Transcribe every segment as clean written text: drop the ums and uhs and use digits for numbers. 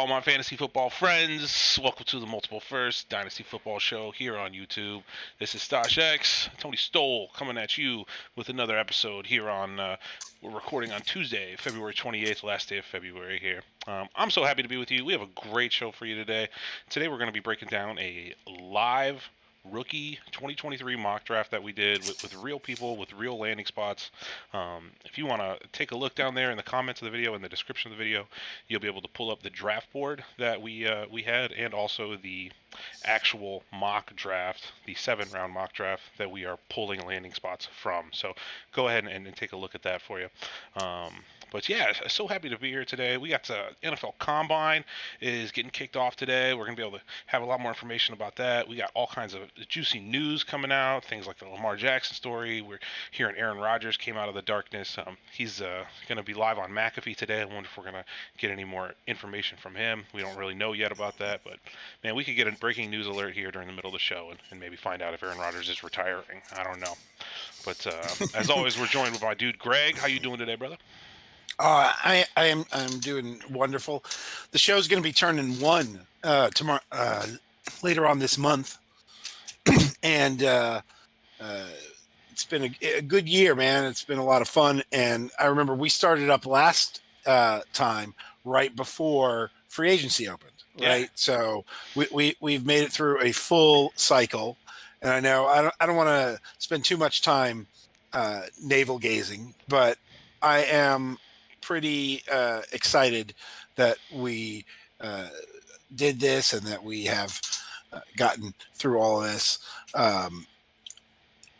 all my fantasy football friends. Welcome to the Multiple First Dynasty Football Show here on YouTube. This is Stash X, Tony Stoll coming at you with another episode here on. We're recording on Tuesday, February 28th, last day of February here. I'm so happy to be with you. We have a great show for you today. Today we're going to be breaking down a live rookie 2023 mock draft that we did with real people with real landing spots. If you want to take a look down there in the comments of the video, in the description of the video, you'll be able to pull up the draft board that we had, and also the actual mock draft, the 7-round mock draft that we are pulling landing spots from. So go ahead and take a look at that for you. But yeah, so happy to be here today. We got NFL Combine is getting kicked off today. We're going to be able to have a lot more information about that. We got all kinds of juicy news coming out, things like the Lamar Jackson story. We're hearing Aaron Rodgers came out of the darkness. He's going to be live on McAfee today. I wonder if we're going to get any more information from him. We don't really know yet about that, but man, we could get a breaking news alert here during the middle of the show and maybe find out if Aaron Rodgers is retiring. I don't know. But as always, we're joined with my dude Greg. How you doing today, brother? I'm doing wonderful. The show's going to be turning one tomorrow, later on this month, and it's been a good year, man. It's been a lot of fun, and I remember we started up last time right before free agency opened, right? Yeah. So we've made it through a full cycle, and I know I don't want to spend too much time navel gazing, but I am pretty excited that we did this and that we have gotten through all of this.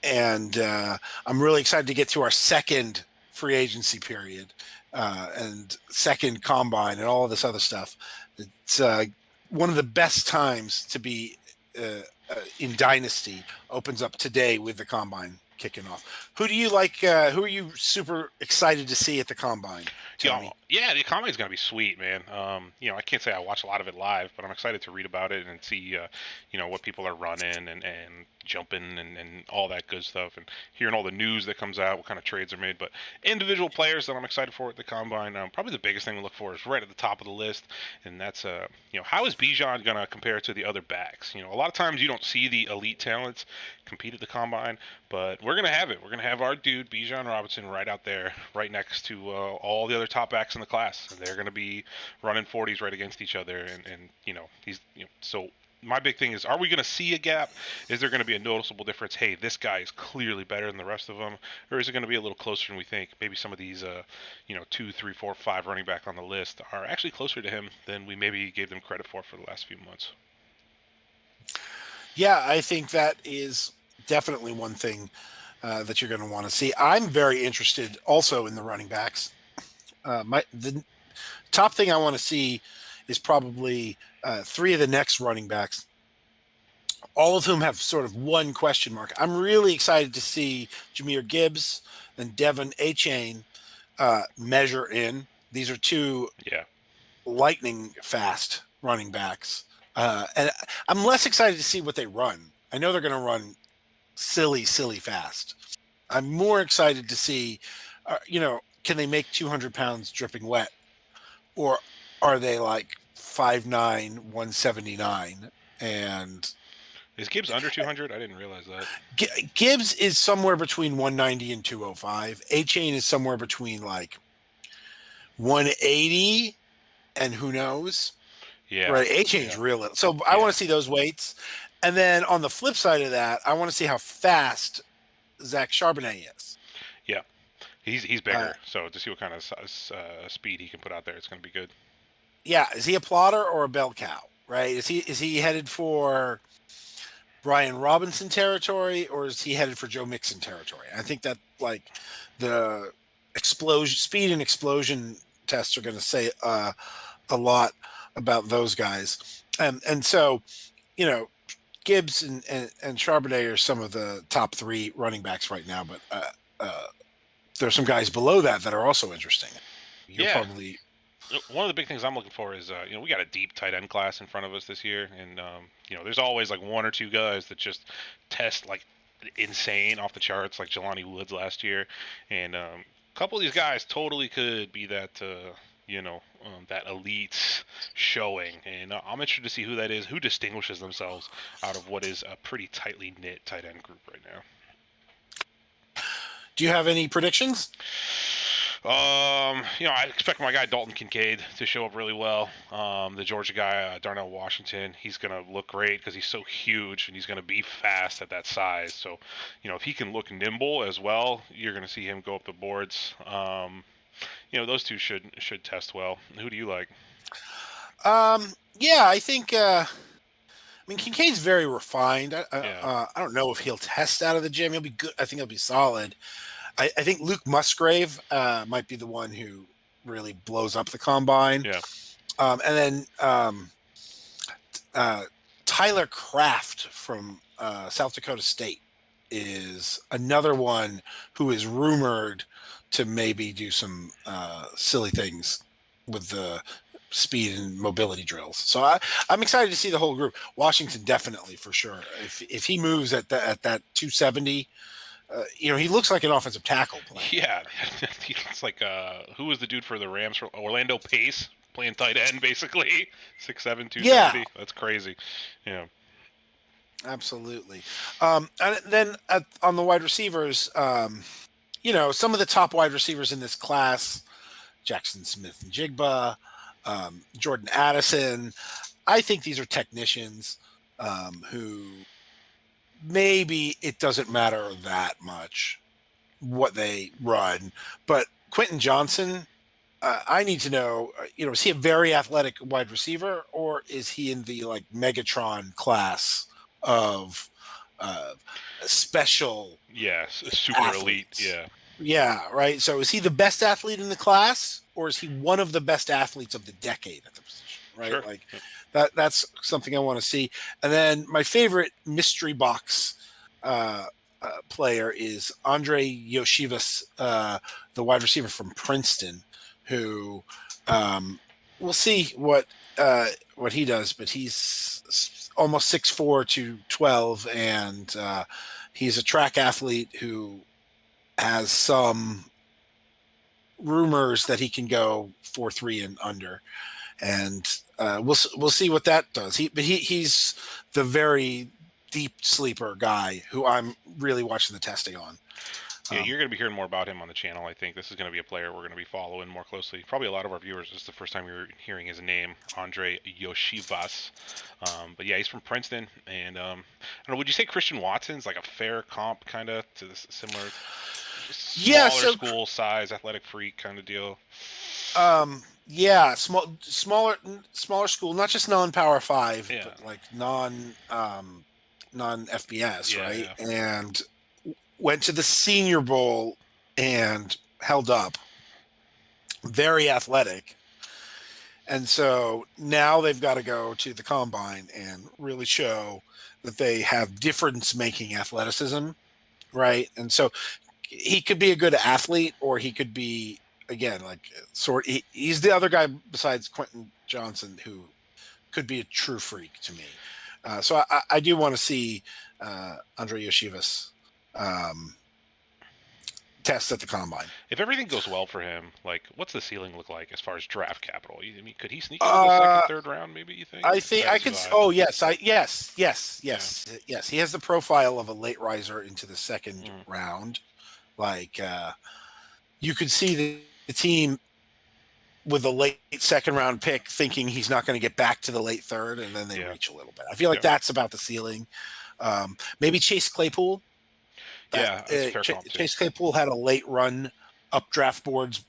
And I'm really excited to get to our second free agency period and second combine and all of this other stuff. It's one of the best times to be in Dynasty opens up today with the combine kicking off. Who do you like? Who are you super excited to see at the combine, Tony? Yeah, the combine's gonna be sweet, man. I can't say I watch a lot of it live, but I'm excited to read about it and see, what people are running and jumping and all that good stuff, and hearing all the news that comes out, what kind of trades are made. But individual players that I'm excited for at the combine, probably the biggest thing to look for is right at the top of the list, and that's how is Bijan gonna compare to the other backs? A lot of times you don't see the elite talents compete at the combine, but we're gonna have it. We're gonna have our dude Bijan Robinson right out there, right next to all the other top backs in the class. And they're gonna be running 40s right against each other, and so. My big thing is, are we going to see a gap? Is there going to be a noticeable difference? Hey, this guy is clearly better than the rest of them, or is it going to be a little closer than we think? Maybe some of these, 2, 3, 4, 5 running back on the list are actually closer to him than we maybe gave them credit for the last few months. Yeah, I think that is definitely one thing that you're going to want to see. I'm very interested also in the running backs. The top thing I want to see is probably 3 of the next running backs, all of whom have sort of one question mark. I'm really excited to see Jahmyr Gibbs and Devon Achane measure in. These are 2 lightning fast running backs. And I'm less excited to see what they run. I know they're going to run silly fast. I'm more excited to see, can they make 200 pounds dripping wet? Or are they like 5'9", 179? And is Gibbs under 200? I didn't realize that. Gibbs is somewhere between 190 and 205. Achane is somewhere between like 180 and who knows? Yeah. Right. Achane's real. So I want to see those weights. And then on the flip side of that, I want to see how fast Zach Charbonnet is. Yeah. He's bigger, so to see what kind of speed he can put out there, it's going to be good. Yeah, is he a plotter or a bell cow? Right? Is he headed for Brian Robinson territory, or is he headed for Joe Mixon territory? I think that like the speed and explosion tests are going to say a lot about those guys, and so Gibbs and Charbonnet are some of the top 3 running backs right now, but there's some guys below that are also interesting. Probably one of the big things I'm looking for is we got a deep tight end class in front of us this year, and there's always like 1 or 2 guys that just test like insane off the charts, like Jelani Woods last year, and a couple of these guys totally could be that that elite showing. And I'm interested to see who that is, who distinguishes themselves out of what is a pretty tightly knit tight end group right now. Do you have any predictions? I expect my guy Dalton Kincaid to show up really well. The Georgia guy, Darnell Washington, he's gonna look great because he's so huge and he's gonna be fast at that size. So, if he can look nimble as well, you're gonna see him go up the boards. Those two should test well. Who do you like? Yeah, I think. I mean, Kincaid's very refined. Yeah, I don't know if he'll test out of the gym. He'll be good. I think he'll be solid. I think Luke Musgrave might be the one who really blows up the combine. yeah, And then Tyler Kraft from South Dakota State is another one who is rumored to maybe do some silly things with the speed and mobility drills. So I'm excited to see the whole group. Washington definitely for sure. If he moves at that 270, he looks like an offensive tackle player. yeah. It's like who was the dude for the Rams? For Orlando Pace playing tight end, basically 6'7", 270. Yeah, That's crazy. Yeah. absolutely. And then on the wide receivers, some of the top wide receivers in this class, Jackson Smith and Jigba, Jordan Addison. I think these are technicians who maybe it doesn't matter that much what they run. But Quentin Johnson, I need to know, is he a very athletic wide receiver or is he in the like Megatron class of uh, special Yeah, super elite. athletes? Yeah. Yeah, right. So is he the best athlete in the class or is he one of the best athletes of the decade at the position? Right. Sure. Like that's something I want to see. And then my favorite mystery box player is Andre Yoshivas, the wide receiver from Princeton, who we'll see what he does, but he's almost 6'4" to 12, and he's a track athlete who has some rumors that he can go 4.3 and under, and we'll see what that does. He's the very deep sleeper guy who I'm really watching the testing on. Yeah, you're going to be hearing more about him on the channel. I think this is going to be a player we're going to be following more closely. Probably a lot of our viewers, this is the first time you're hearing his name, Andre Yoshivas. But yeah, he's from Princeton. And I don't know, would you say Christian Watson's like a fair comp kind of to this similar, Yeah, smaller school size, athletic freak kind of deal? yeah, smaller school, not just non-power 5, Yeah, but like non FBS, yeah, right? yeah. And went to the Senior Bowl and held up. Very athletic. And so now they've got to go to the combine and really show that they have difference making athleticism, right? And so he could be a good athlete or he could be again like he's the other guy besides Quentin Johnson who could be a true freak to me. So I do want to see Andre Yoshivas test at the combine. If everything goes well for him, like, what's the ceiling look like as far as draft capital? I mean, could he sneak into the second, Uh, third round? Maybe you think? I Or is think that I too could. high? Oh yes, yes, Yeah. yes. He has the profile of a late riser into the second Mm. round. Like you could see the team with a late second round pick thinking he's not going to get back to the late third, and then they Yeah. reach a little bit. I feel like Yeah. that's about the ceiling. Maybe Chase Claypool. Yeah, that's a fair comp too. Chase Claypool had a late run up draft boards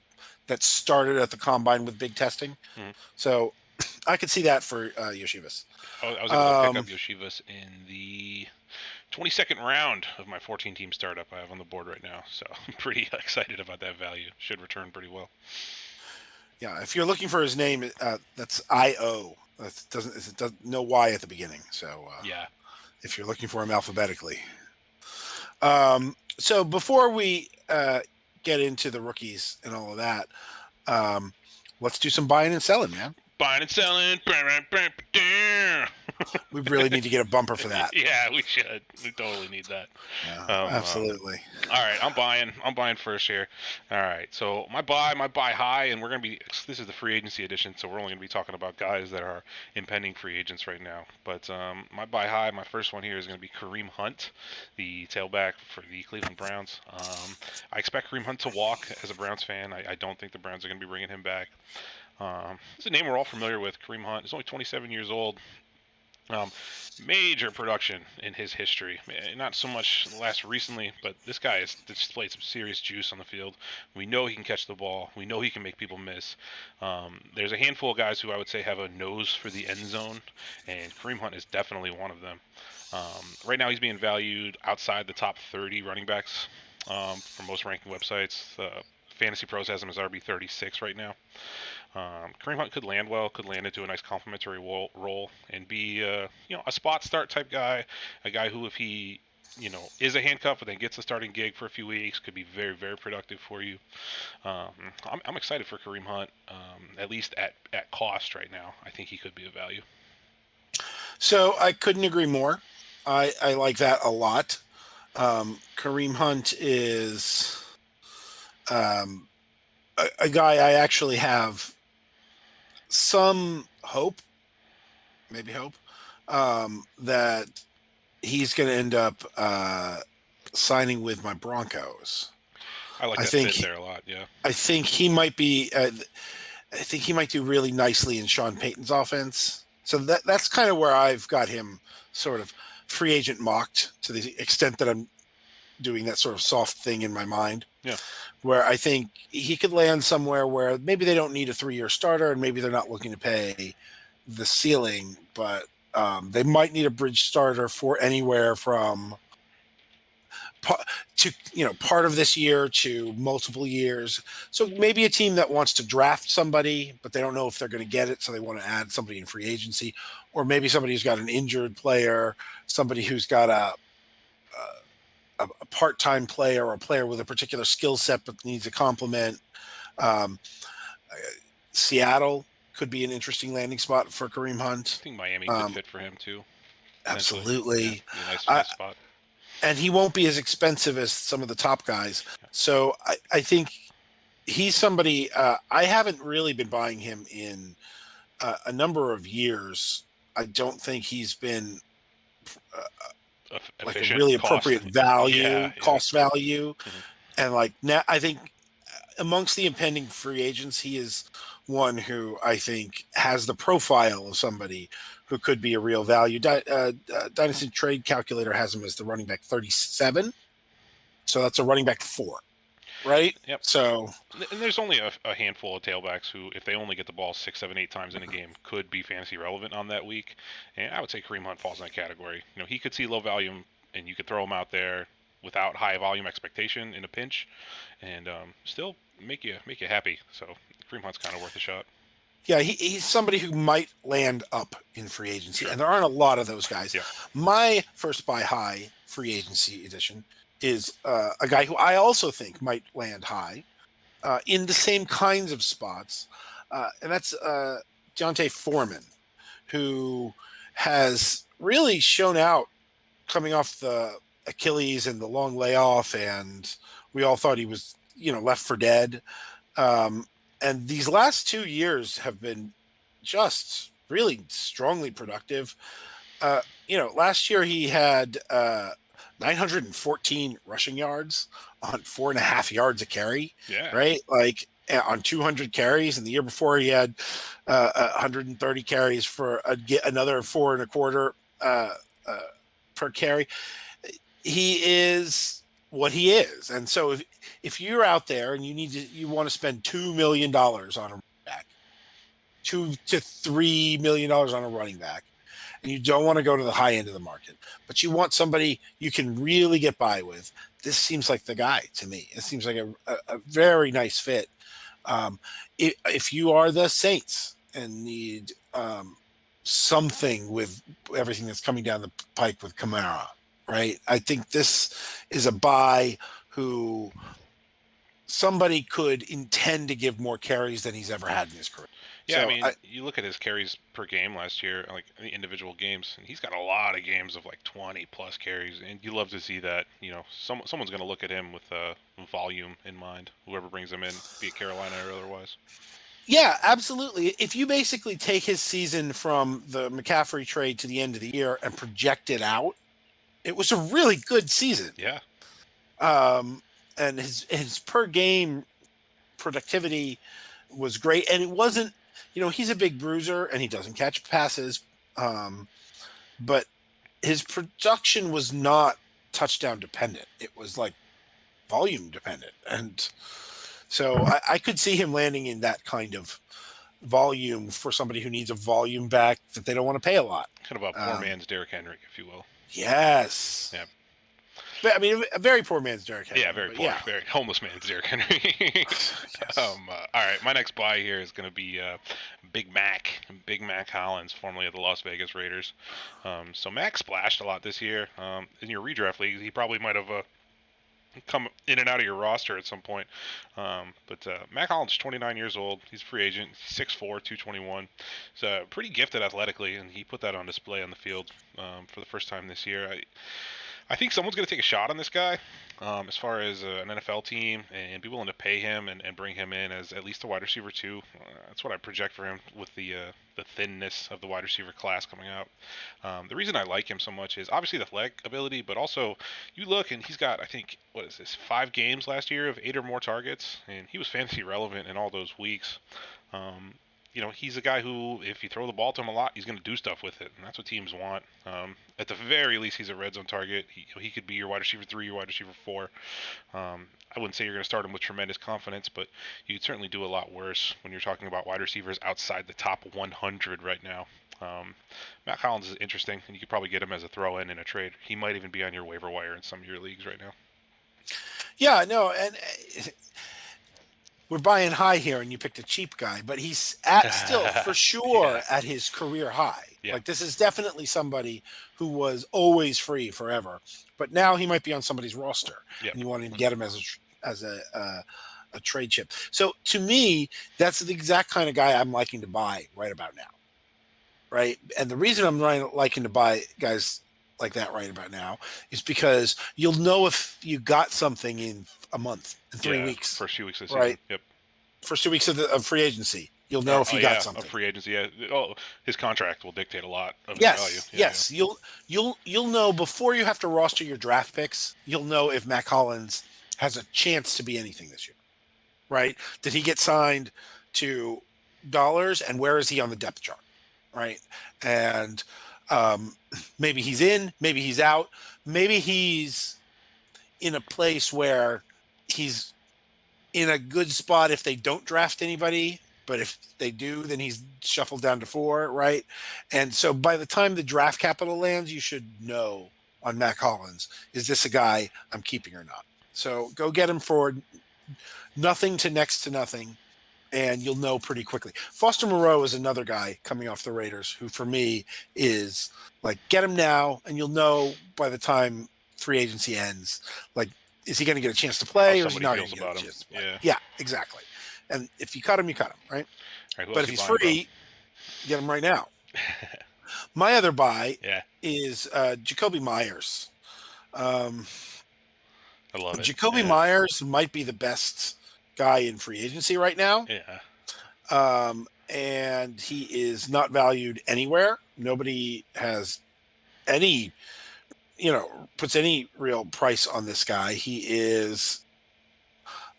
that started at the combine with big testing. Mhm. So I could see that for Yoshivas. I was able to pick up Yoshivas in the 22nd round of my 14-team startup I have on the board right now. So I'm pretty excited about that value. Should return pretty well. Yeah, if you're looking for his name, that's IO. It doesn't no Y at the beginning. So Yeah. if you're looking for him alphabetically. So before we get into the rookies and all of that, let's do some buying and selling, man. Buying and selling. We really need to get a bumper for that. Yeah, we should. We totally need that. Yeah, Um, um, absolutely. all right, I'm buying. I'm buying first here. All right, so my buy high, and we're gonna be. This is the free agency edition, so we're only gonna be talking about guys that are impending free agents right now. But my buy high, my first one here is gonna be Kareem Hunt, the tailback for the Cleveland Browns. I expect Kareem Hunt to walk as a Browns fan. I don't think the Browns are gonna be bringing him back. It's a name we're all familiar with. Kareem Hunt. He's only 27 years old. Um, Major production in his history. Not so much last recently, but this guy has displayed some serious juice on the field. We know he can catch the ball. We know he can make people miss. There's a handful of guys who I would say have a nose for the end zone, and Kareem Hunt is definitely one of them. Right now, he's being valued outside the top 30 running backs for most ranking websites. Fantasy Pros has him as RB 36 right now. Kareem Hunt could land well, could land into a nice complementary role, and be a spot start type guy, a guy who, if he is a handcuff but then gets a starting gig for a few weeks, could be very, very productive for you. Um, I'm excited for Kareem Hunt, at least at cost right now. I think he could be a value. So I couldn't agree more. I like that a lot. Kareem Hunt is a guy I actually have some hope, maybe hope, that he's going to end up signing with my Broncos. I like I that think fit there a lot. Yeah. I think he might be. I think he might do really nicely in Sean Payton's offense. So that's kind of where I've got him sort of free agent mocked to the extent that I'm doing that sort of soft thing in my mind. Yeah. Where I think he could land somewhere where maybe they don't need a 3-year starter and maybe they're not looking to pay the ceiling, but they might need a bridge starter for anywhere from to part of this year to multiple years. So maybe a team that wants to draft somebody, but they don't know if they're going to get it, so they want to add somebody in free agency, or maybe somebody who's got an injured player, somebody who's got a part-time player or a player with a particular skill set but needs a complement. Um, Seattle could be an interesting landing spot for Kareem Hunt. I think Miami could fit for him too. Potentially. Yeah. Absolutely. Be a nice, I, nice spot. and he won't be as expensive as some of the top guys. So I think he's somebody I haven't really been buying him in a number of years. I don't think he's been like a Efficient really cost. appropriate value, Yeah. cost value. Mhm. And like now, I think amongst the impending free agents, he is one who I think has the profile of somebody who could be a real value. Dynasty Trade Calculator has him as the running back 37. So that's a running back 4, right? Yep. So, And there's only a handful of tailbacks who, if they only get the ball 6, 7, 8 times in a game, could be fantasy relevant on that week. And I would say Kareem Hunt falls in that category. He could see low volume, and you could throw him out there without high volume expectation in a pinch, and still make you happy. So Kareem Hunt's kind of worth a shot. yeah, he's somebody who might land up in free agency, and there aren't a lot of those guys. Yeah. My first buy high free agency edition is a guy who I also think might land high in the same kinds of spots, and that's Deontay Foreman, who has really shown out coming off the Achilles and the long layoff, and we all thought he was left for dead. And these last 2 years have been just really strongly productive. Last year he had 914 rushing yards on 4.5 yards a carry. Yeah. Right, like on 200 carries, and the year before he had 130 carries for another 4.25 per carry. He is what he is, and so if you're out there and you want to spend $2 million on a running back, $2 to $3 million on a running back, and you don't want to go to the high end of the market, but you want somebody you can really get by with, this seems like the guy to me. It seems like a very nice fit. If you are the Saints and need something with everything that's coming down the pike with Kamara, right? I think this is a buy who somebody could intend to give more carries than he's ever had in his career. Yeah, I So mean, you look at his carries per game last year, like the individual games, and he's got a lot of games of like 20 plus carries, and you love to see that. You know, someone's going to look at him with volume in mind. Whoever brings him in, be it Carolina or otherwise. yeah, absolutely. If you basically take his season from the McCaffrey trade to the end of the year and project it out, it was a really good season. Yeah, Um, and his per game productivity was great, and it wasn't. He's a big bruiser and he doesn't catch passes, but his production was not touchdown dependent. It was like volume dependent, and so I could see him landing in that kind of volume for somebody who needs a volume back that they don't want to pay a lot. kind of a poor man's Derrick Henry, if you will. Yes. Yeah. But, I mean, a very poor man's Derrick Henry. Yeah, very poor, yeah. very homeless man's Derrick Henry. Yes. All right, my next buy here is going to be Big Mac Hollins, formerly of the Las Vegas Raiders. So Mac splashed a lot this year. In your redraft leagues, he probably might have come in and out of your roster at some point. But Mac Hollins is 29 years old. He's a free agent. He's 6'4", 221. He's pretty gifted athletically, and he put that on display on the field for the first time this year. I think someone's going to take a shot on this guy as far as an NFL team and be willing to pay him and bring him in as at least a wide receiver too. That's what I project for him with the thinness of the wide receiver class coming out. The reason I like him so much is obviously the leg ability, but also you look and he's got, I think, 5 games last year of 8 or more targets, and he was fantasy relevant in all those weeks. He's a guy who, if you throw the ball to him a lot, he's going to do stuff with it, and that's what teams want. At the very least, he's a red zone target. He could be your wide receiver 3, your wide receiver 4. I wouldn't say you're going to start him with tremendous confidence, but you could certainly do a lot worse when you're talking about wide receivers outside the top 100 right now. Matt Collins is interesting, and you could probably get him as a throw-in a trade. He might even be on your waiver wire in some of your leagues right now. Yeah, no, and we're buying high here, and you picked a cheap guy, but he's still for sure at his career high. Yeah. Like, this is definitely somebody who was always free forever, but now he might be on somebody's roster, and you want to get him as a trade chip. So to me, that's the exact kind of guy I'm liking to buy right about now, right? And the reason I'm liking to buy guys like that right about now is because you'll know if you got something in a month, in 3 weeks, first few weeks of the right? season. Yep. First 2 weeks of free agency, you'll know if you got something. Of free agency. Yeah. Oh, his contract will dictate a lot of yes, his value. Yes. You'll know before you have to roster your draft picks. You'll know if Mac Hollins has a chance to be anything this year, right? Did he get signed to dollars, and where is he on the depth chart, right? And maybe he's in, maybe he's out, maybe he's in a place where he's in a good spot if they don't draft anybody, but if they do, then he's shuffled down to 4, right? And so by the time the draft capital lands, you should know on Mac Hollins, is this a guy I'm keeping or not? So go get him for nothing to next to nothing, and you'll know pretty quickly. Foster Moreau is another guy coming off the Raiders who, for me, is like, get him now, and you'll know by the time free agency ends, like, is he going to get a chance to play, or is he not going to get a chance to play? Yeah, exactly. And if you cut him, you cut him, right? But if he's free, get him right now. My other buy is Jacoby Myers. I love it. Jacoby Myers might be the best guy in free agency right now. Yeah. And he is not valued anywhere. Nobody has any, puts any real price on this guy. He is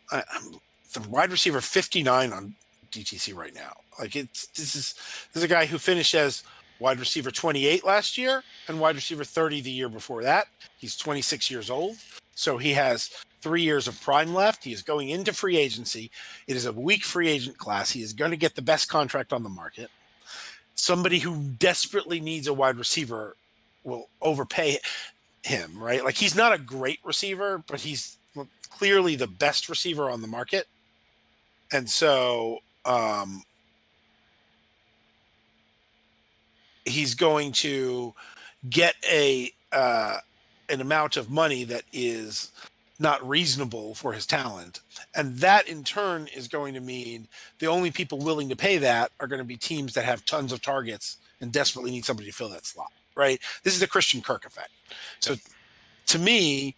the wide receiver 59 on DTC right now. Like, this is a guy who finished as wide receiver 28 last year and wide receiver 30 the year before that. He's 26 years old. So he has 3 years of prime left. He is going into free agency. It is a weak free agent class. He is going to get the best contract on the market. Somebody who desperately needs a wide receiver will overpay him, right? Like, he's not a great receiver, but he's clearly the best receiver on the market. And so he's going to get an amount of money that is not reasonable for his talent. And that in turn is going to mean the only people willing to pay that are going to be teams that have tons of targets and desperately need somebody to fill that slot, right? This is the Christian Kirk effect. Yep. So to me,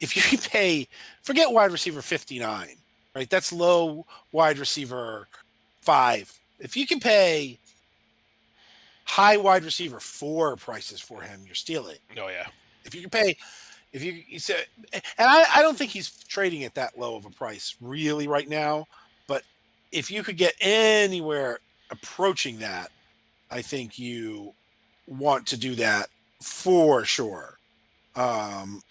if you can pay, forget wide receiver 59, right? That's low wide receiver 5. If you can pay high wide receiver 4 prices for him, you're stealing. Oh yeah. If you can pay, if you say, and I don't think he's trading at that low of a price really right now, but if you could get anywhere approaching that, I think you want to do that for sure. Um,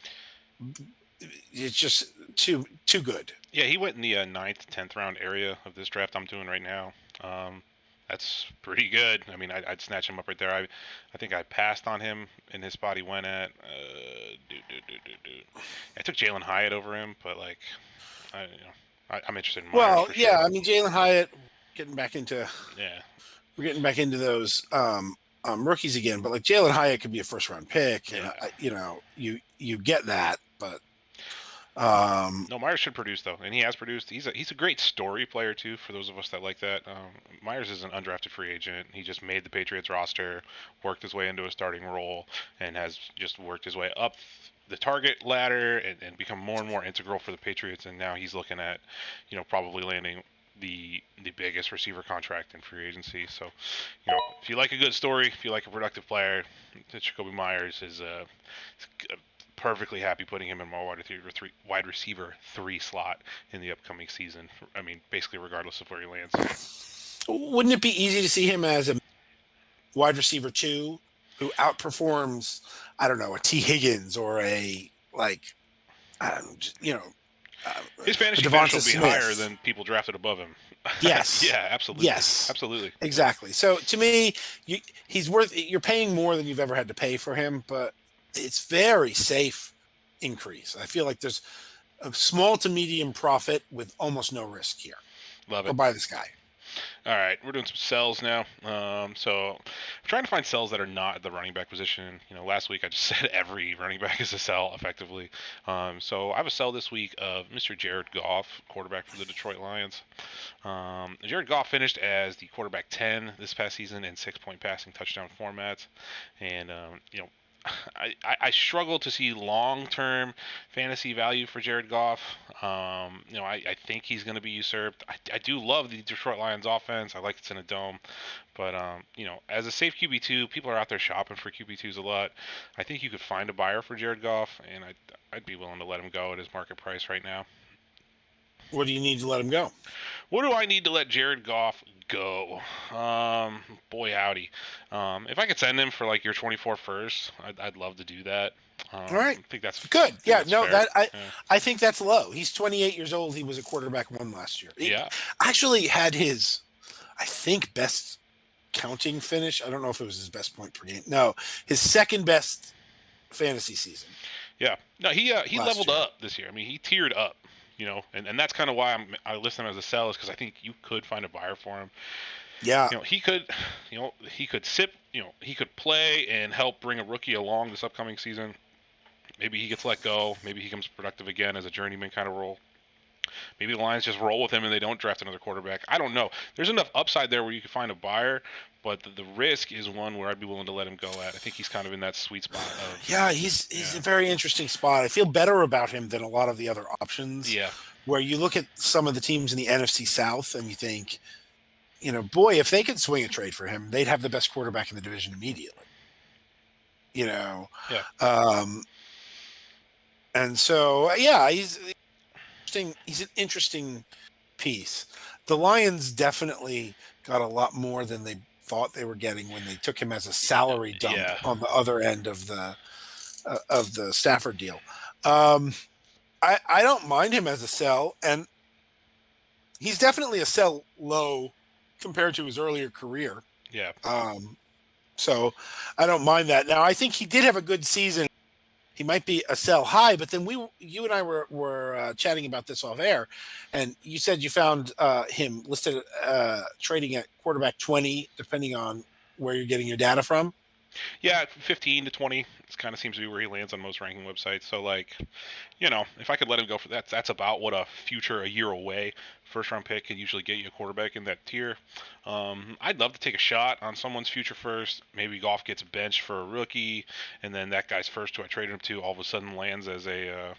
it's just too good. Yeah, he went in the 9th, 10th round area of this draft I'm doing right now. That's pretty good. I mean, I'd snatch him up right there. I think I passed on him in his spot he went at. I took Jalen Hyatt over him, but like, I'm interested in Myers Well, for yeah, sure. I mean Jalen Hyatt getting back into Yeah, we're getting back into those rookies again, but like Jalen Hyatt could be a first round pick, and yeah. you get that, but No, Myers should produce though, and he has produced. He's a great story player too. For those of us that like that, Myers is an undrafted free agent. He just made the Patriots roster, worked his way into a starting role, and has just worked his way up the target ladder and become more and more integral for the Patriots. And now he's looking at, probably landing the biggest receiver contract in free agency. So, if you like a good story, if you like a productive player, Jacoby Myers is perfectly happy putting him in my wide receiver 3 slot in the upcoming season. I mean, basically regardless of where he lands. wouldn't it be easy to see him as a wide receiver 2 who outperforms, I don't know, a T Higgins or a like, I don't know, His a fantasy finish Devonta will be higher Smith? than people drafted above him. Yes, Yeah, absolutely, yes, absolutely. exactly. So to me, he's worth. You're paying more than you've ever had to pay for him, but it's very safe increase. I feel like there's a small to medium profit with almost no risk here. Love Go it. buy this guy. All right, we're doing some sells now. So I'm trying to find sells that are not at the running back position. Last week I just said every running back is a sell effectively. So I have a sell this week of Mr. Jared Goff, quarterback for the Detroit Lions. Jared Goff finished as the quarterback 10 this past season in 6-point passing touchdown formats, and I struggle to see long-term fantasy value for Jared Goff. I think he's going to be usurped. I do love the Detroit Lions offense. I like it's in a dome, but as a safe QB2, people are out there shopping for QB2s a lot. I think you could find a buyer for Jared Goff, and I'd be willing to let him go at his market price right now. What do you need to let him go? What do I need to let Jared Goff go? Boy howdy. If I could send him for like your 24 first, I'd love to do that. All right, I think that's good. Yeah, no, fair. Yeah. I think that's low. He's 28 years old. He was a quarterback 1 last year. He Yeah. actually had his, I think, best counting finish. I don't know if it was his best point per game. No, his second best fantasy season. Yeah. No, he Last leveled year. up this year. I mean, he tiered up. And that's kind of why I list him as a sell, is because I think you could find a buyer for him. Yeah. He could sip. He could play and help bring a rookie along this upcoming season. Maybe he gets let go. Maybe he becomes productive again as a journeyman kind of role. Maybe the Lions just roll with him and they don't draft another quarterback. I don't know. There's enough upside there where you can find a buyer, but the risk is one where I'd be willing to let him go at. I think he's kind of in that sweet spot of. Yeah, he's a very interesting spot. I feel better about him than a lot of the other options. Yeah. Where you look at some of the teams in the NFC South and you think, boy, if they could swing a trade for him, they'd have the best quarterback in the division immediately. Yeah. And so yeah, he's interesting. He's an interesting piece. The Lions definitely got a lot more than they thought they were getting when they took him as a salary dump Yeah. on the other end of the Stafford deal. I don't mind him as a sell, and he's definitely a sell low compared to his earlier career. Yeah. So I don't mind that. Now I think he did have a good season. He might be a sell high, but then you and I were chatting about this off air, and you said you found him listed trading at quarterback 20, depending on where you're getting your data from. Yeah, 15 to 20. It kind of seems to be where he lands on most ranking websites. So like, if I could let him go for that, that's about what a year away first round pick can usually get you a quarterback in that tier. I'd love to take a shot on someone's future first. Maybe Goff gets benched for a rookie, and then that guy's first who I traded him to all of a sudden lands as a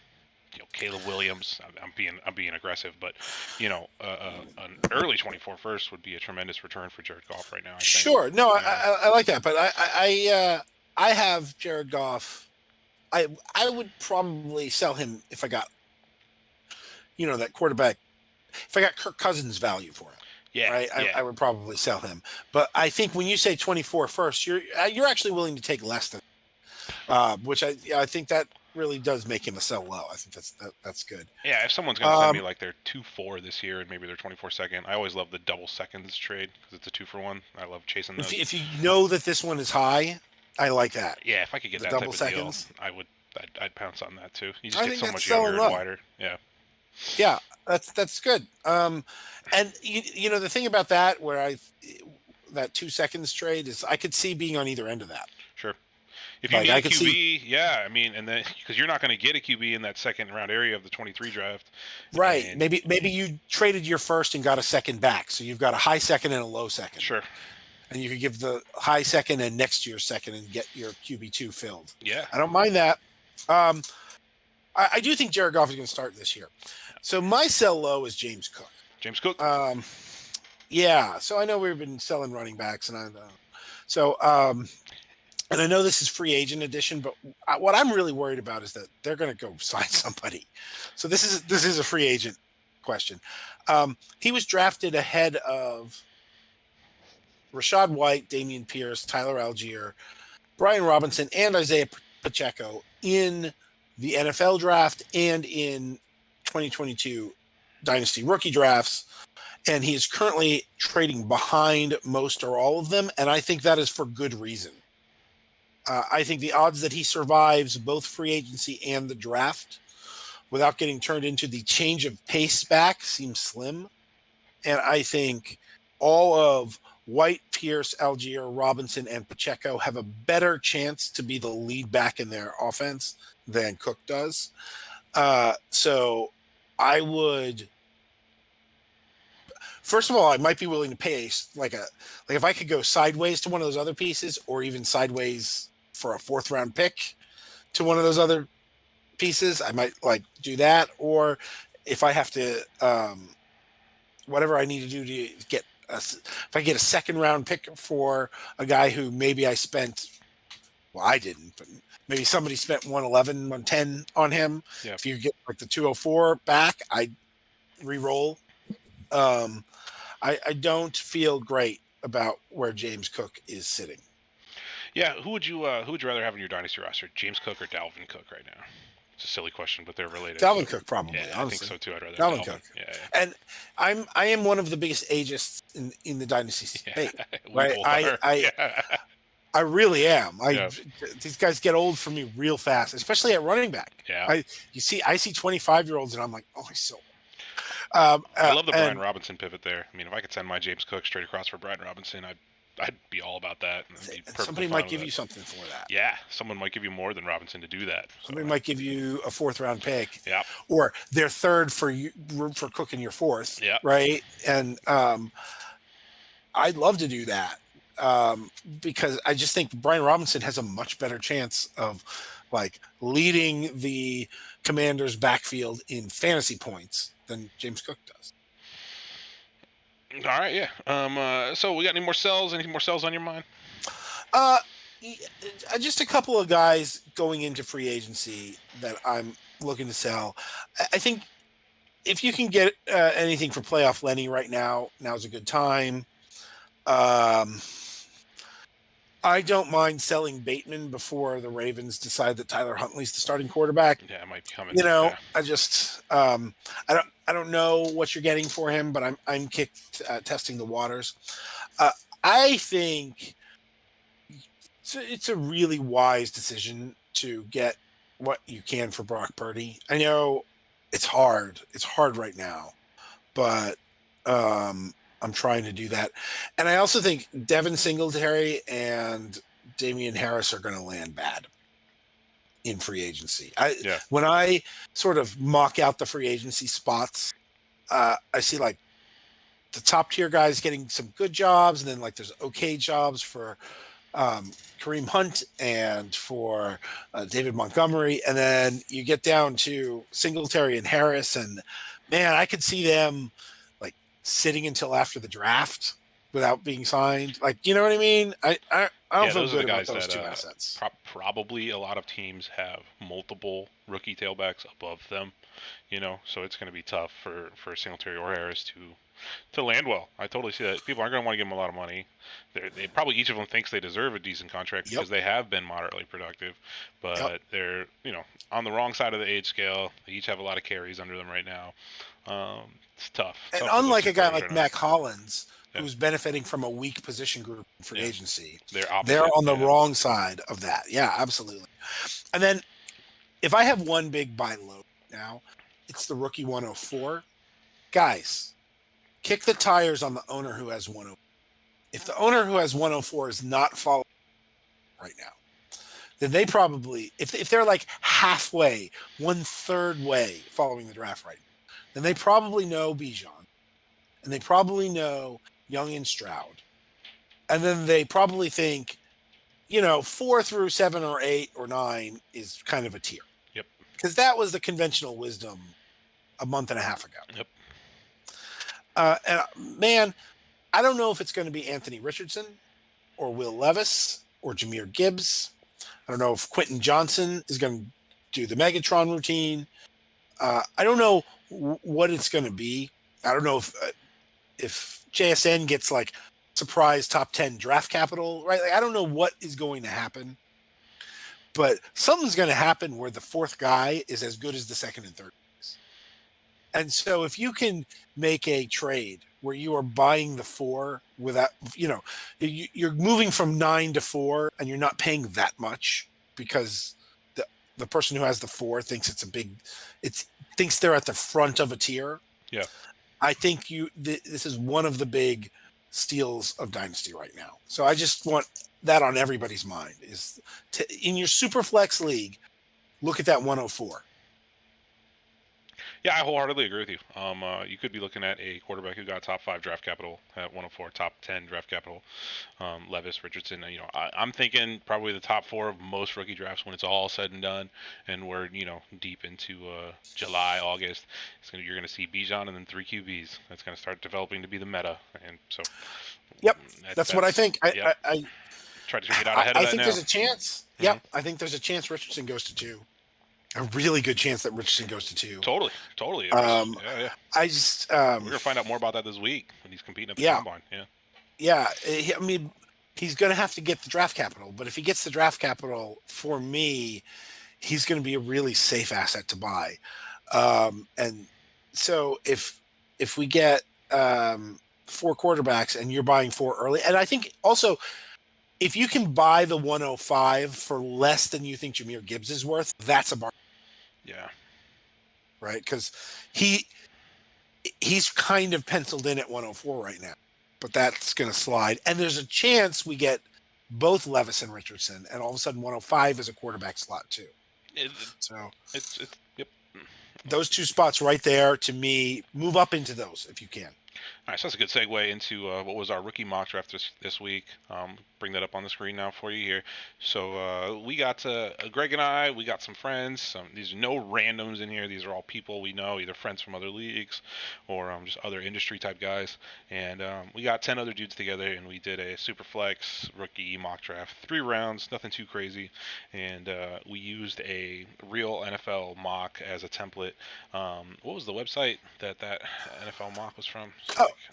Caleb Williams. I'm being aggressive, but an early 24 first would be a tremendous return for Jared Goff right now. I think. Sure. No, Yeah. I like that, but I have Jared Goff. I would probably sell him if I got that quarterback. If I got Kirk Cousins value for him, Yeah. right? Yeah. I would probably sell him. But I think when you say 24 first, you're actually willing to take less than, which I think that really does make him a sell low. I think that's good. Yeah, if someone's going to send me Um, like their 2-4 this year and maybe their 24 second, I always love the double seconds trade because it's a 2 for 1. I love chasing those. if you know that this one is high, I like that. Yeah, if I could get The that type double of deal, seconds. I would. I'd pounce on that too. You just I get think so that's much younger selling and low. wider. Yeah. Yeah, that's good. And the thing about that that 2 seconds trade is I could see being on either end of that. Sure. If you Like need a I could see QB, yeah, I mean, and then because you're not going to get a QB in that second round area of the 23 draft, right. and Maybe you traded your first and got a second back, so you've got a high second and a low second, sure, and you could give the high second and next year's second and get your QB2 filled. yeah, I don't mind that. Um, I do think Jared Goff is going to start this year. So my sell low is James Cook. James Cook. Yeah. So I know we've been selling running backs, and and I know this is free agent edition, but what I'm really worried about is that they're going to go sign somebody. So this is a free agent question. He was drafted ahead of Rashad White, Damian Pierce, Tyler Algier, Brian Robinson, and Isaiah Pacheco in the NFL draft and in 2022 Dynasty rookie drafts. And he is currently trading behind most or all of them. And I think that is for good reason. I think the odds that he survives both free agency and the draft without getting turned into the change of pace back seems slim. And I think all of White, Pierce, Algier, Robinson, and Pacheco have a better chance to be the lead back in their offense than Cook does. So I would, first of all, I might be willing to pay like if I could go sideways to one of those other pieces, or even sideways for a 4th round pick to one of those other pieces, I might like do that. Or if I have to, whatever I need to do to get if I get a 2nd round pick for a guy who maybe I spent, well, I didn't, but maybe somebody spent 111, 110 on him. Yeah. If you get like the 204 back, I re-roll. I don't feel great about where James Cook is sitting. Yeah, who would you rather have in your dynasty roster, James Cook or Dalvin Cook right now? It's a silly question, but they're related. Dalvin So, Cook, probably. yeah, I think Honestly, so too. I'd rather have Dalvin Dalvin. Cook. Yeah, And I am one of the biggest ageists in the dynasty yeah. state. We Right? both are. Yeah. I really am. Yeah. These guys get old for me real fast, especially at running back. Yeah. I see 25-year-olds and I'm like, oh, he's so. I love the Brian And Robinson pivot there. I mean, if I could send my James Cook straight across for Brian Robinson, I'd be all about that. And I'd be perfectly somebody fine might with give that. you something for that. Yeah, someone might give you more than Robinson to do that. So, Somebody might give you a 4th round pick, yeah, or their 3rd for you for cooking your 4th. Yeah. Right. And I'd love to do that because I just think Brian Robinson has a much better chance of like leading the Commanders' backfield in fantasy points than James Cook does. All right, yeah. So we got any more sells? Anything more sells on your mind? Just a couple of guys going into free agency that I'm looking to sell. I think if you can get anything for playoff Lenny right now, now's a good time. I don't mind selling Bateman before the Ravens decide that Tyler Huntley's the starting quarterback. Yeah, it might be coming. I just I don't know what you're getting for him, but I'm testing the waters. I think it's a really wise decision to get what you can for Brock Purdy. I know it's hard. It's hard right now, but I'm trying to do that. And I also think Devin Singletary and Damian Harris are going to land bad in free agency. Yeah. When I sort of mock out the free agency spots, I see like the top tier guys getting some good jobs, and then like there's okay jobs for Kareem Hunt and for David Montgomery, and then you get down to Singletary and Harris, and man, I could see them like sitting until after the draft without being signed. Like, you know what I mean? I don't Yeah, feel those are the good about guys those that two assets. probably a lot of teams have multiple rookie tailbacks above them, so it's going to be tough for Singletary or Harris to land well. I totally see that. People aren't going to want to give them a lot of money. They probably each of them thinks they deserve a decent contract Yep. because they have been moderately productive, but Yep. they're on the wrong side of the age scale. They each have a lot of carries under them right now. It's tough. And Tough for those unlike two a guy players like right now. Mac Hollins, Yeah. who's benefiting from a weak position group in free Yeah. agency, They're they're opposite. on the Yeah. wrong side of that. Yeah, absolutely. And then if I have one big buy low now, it's the rookie 104. Guys, kick the tires on the owner who has 104. If the owner who has 104 is not following right now, then they probably, if they're like halfway, 1/3 way following the draft right now, then they probably know Bijan, and they probably know Young and Stroud. And then they probably think, 4 through 7 or 8 or 9 is kind of a tier. Yep. Because that was the conventional wisdom a month and a half ago. Yep. And man, I don't know if it's going to be Anthony Richardson or Will Levis or Jahmyr Gibbs. I don't know if Quentin Johnson is going to do the Megatron routine. I don't know what it's going to be. I don't know if JSN gets like surprise top 10 draft capital, right? Like, I don't know what is going to happen, but something's going to happen where the fourth guy is as good as the second and third guys. And so if you can make a trade where you are buying the 4 without, you're moving from 9 to 4 and you're not paying that much because the person who has the 4 thinks thinks they're at the front of a tier. Yeah. I think this is one of the big steals of Dynasty right now. So I just want that on everybody's mind is in your super flex league, look at that 104. Yeah, I wholeheartedly agree with you. You could be looking at a quarterback who got top 5 draft capital at 104, top 10 draft capital. Levis, Richardson. I'm thinking probably the top 4 of most rookie drafts when it's all said and done, and we're deep into July, August. You're going to see Bijan and then 3 QBs. That's going to start developing to be the meta, and so. Yep, that's what I think. Yep. I try to get out ahead of that now. I think there's a chance. Mm-hmm. Yep, I think there's a chance Richardson goes to 2. A really good chance that Richardson goes to 2. Totally. Yeah. I just we're gonna find out more about that this week when he's competing at the combine. Yeah. I mean, he's gonna have to get the draft capital, but if he gets the draft capital, for me, he's gonna be a really safe asset to buy. And so if we get 4 quarterbacks and you're buying 4 early, and I think also if you can buy the 105 for less than you think Jahmyr Gibbs is worth, that's a bargain. Yeah. Right? Because he's kind of penciled in at 104 right now, but that's going to slide. And there's a chance we get both Levis and Richardson, and all of a sudden 105 is a quarterback slot too. It's yep. Those 2 spots right there, to me, move up into those if you can. All right, so that's a good segue into what was our rookie mock draft this week. Bring that up on the screen now for you here. So we got Greg and I, we got some friends. These are no randoms in here. These are all people we know, either friends from other leagues or just other industry type guys. And we got 10 other dudes together, and we did a super flex rookie mock draft, 3 rounds, nothing too crazy. And we used a real NFL mock as a template. What was the website that NFL mock was from?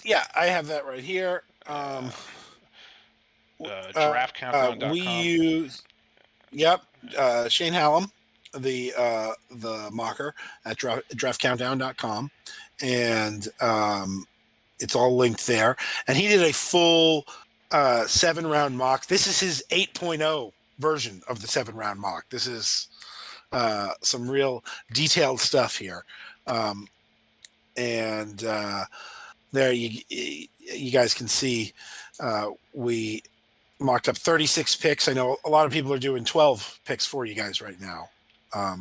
Yeah, I have that right here. Draftcountdown.com. We use, Shane Hallam, the mocker at draftcountdown.com, and it's all linked there. And he did a full 7-round mock. This is his 8.0 version of the 7-round mock. This is some real detailed stuff here. And there you guys can see we mocked up 36 picks. I know a lot of people are doing 12 picks for you guys right now,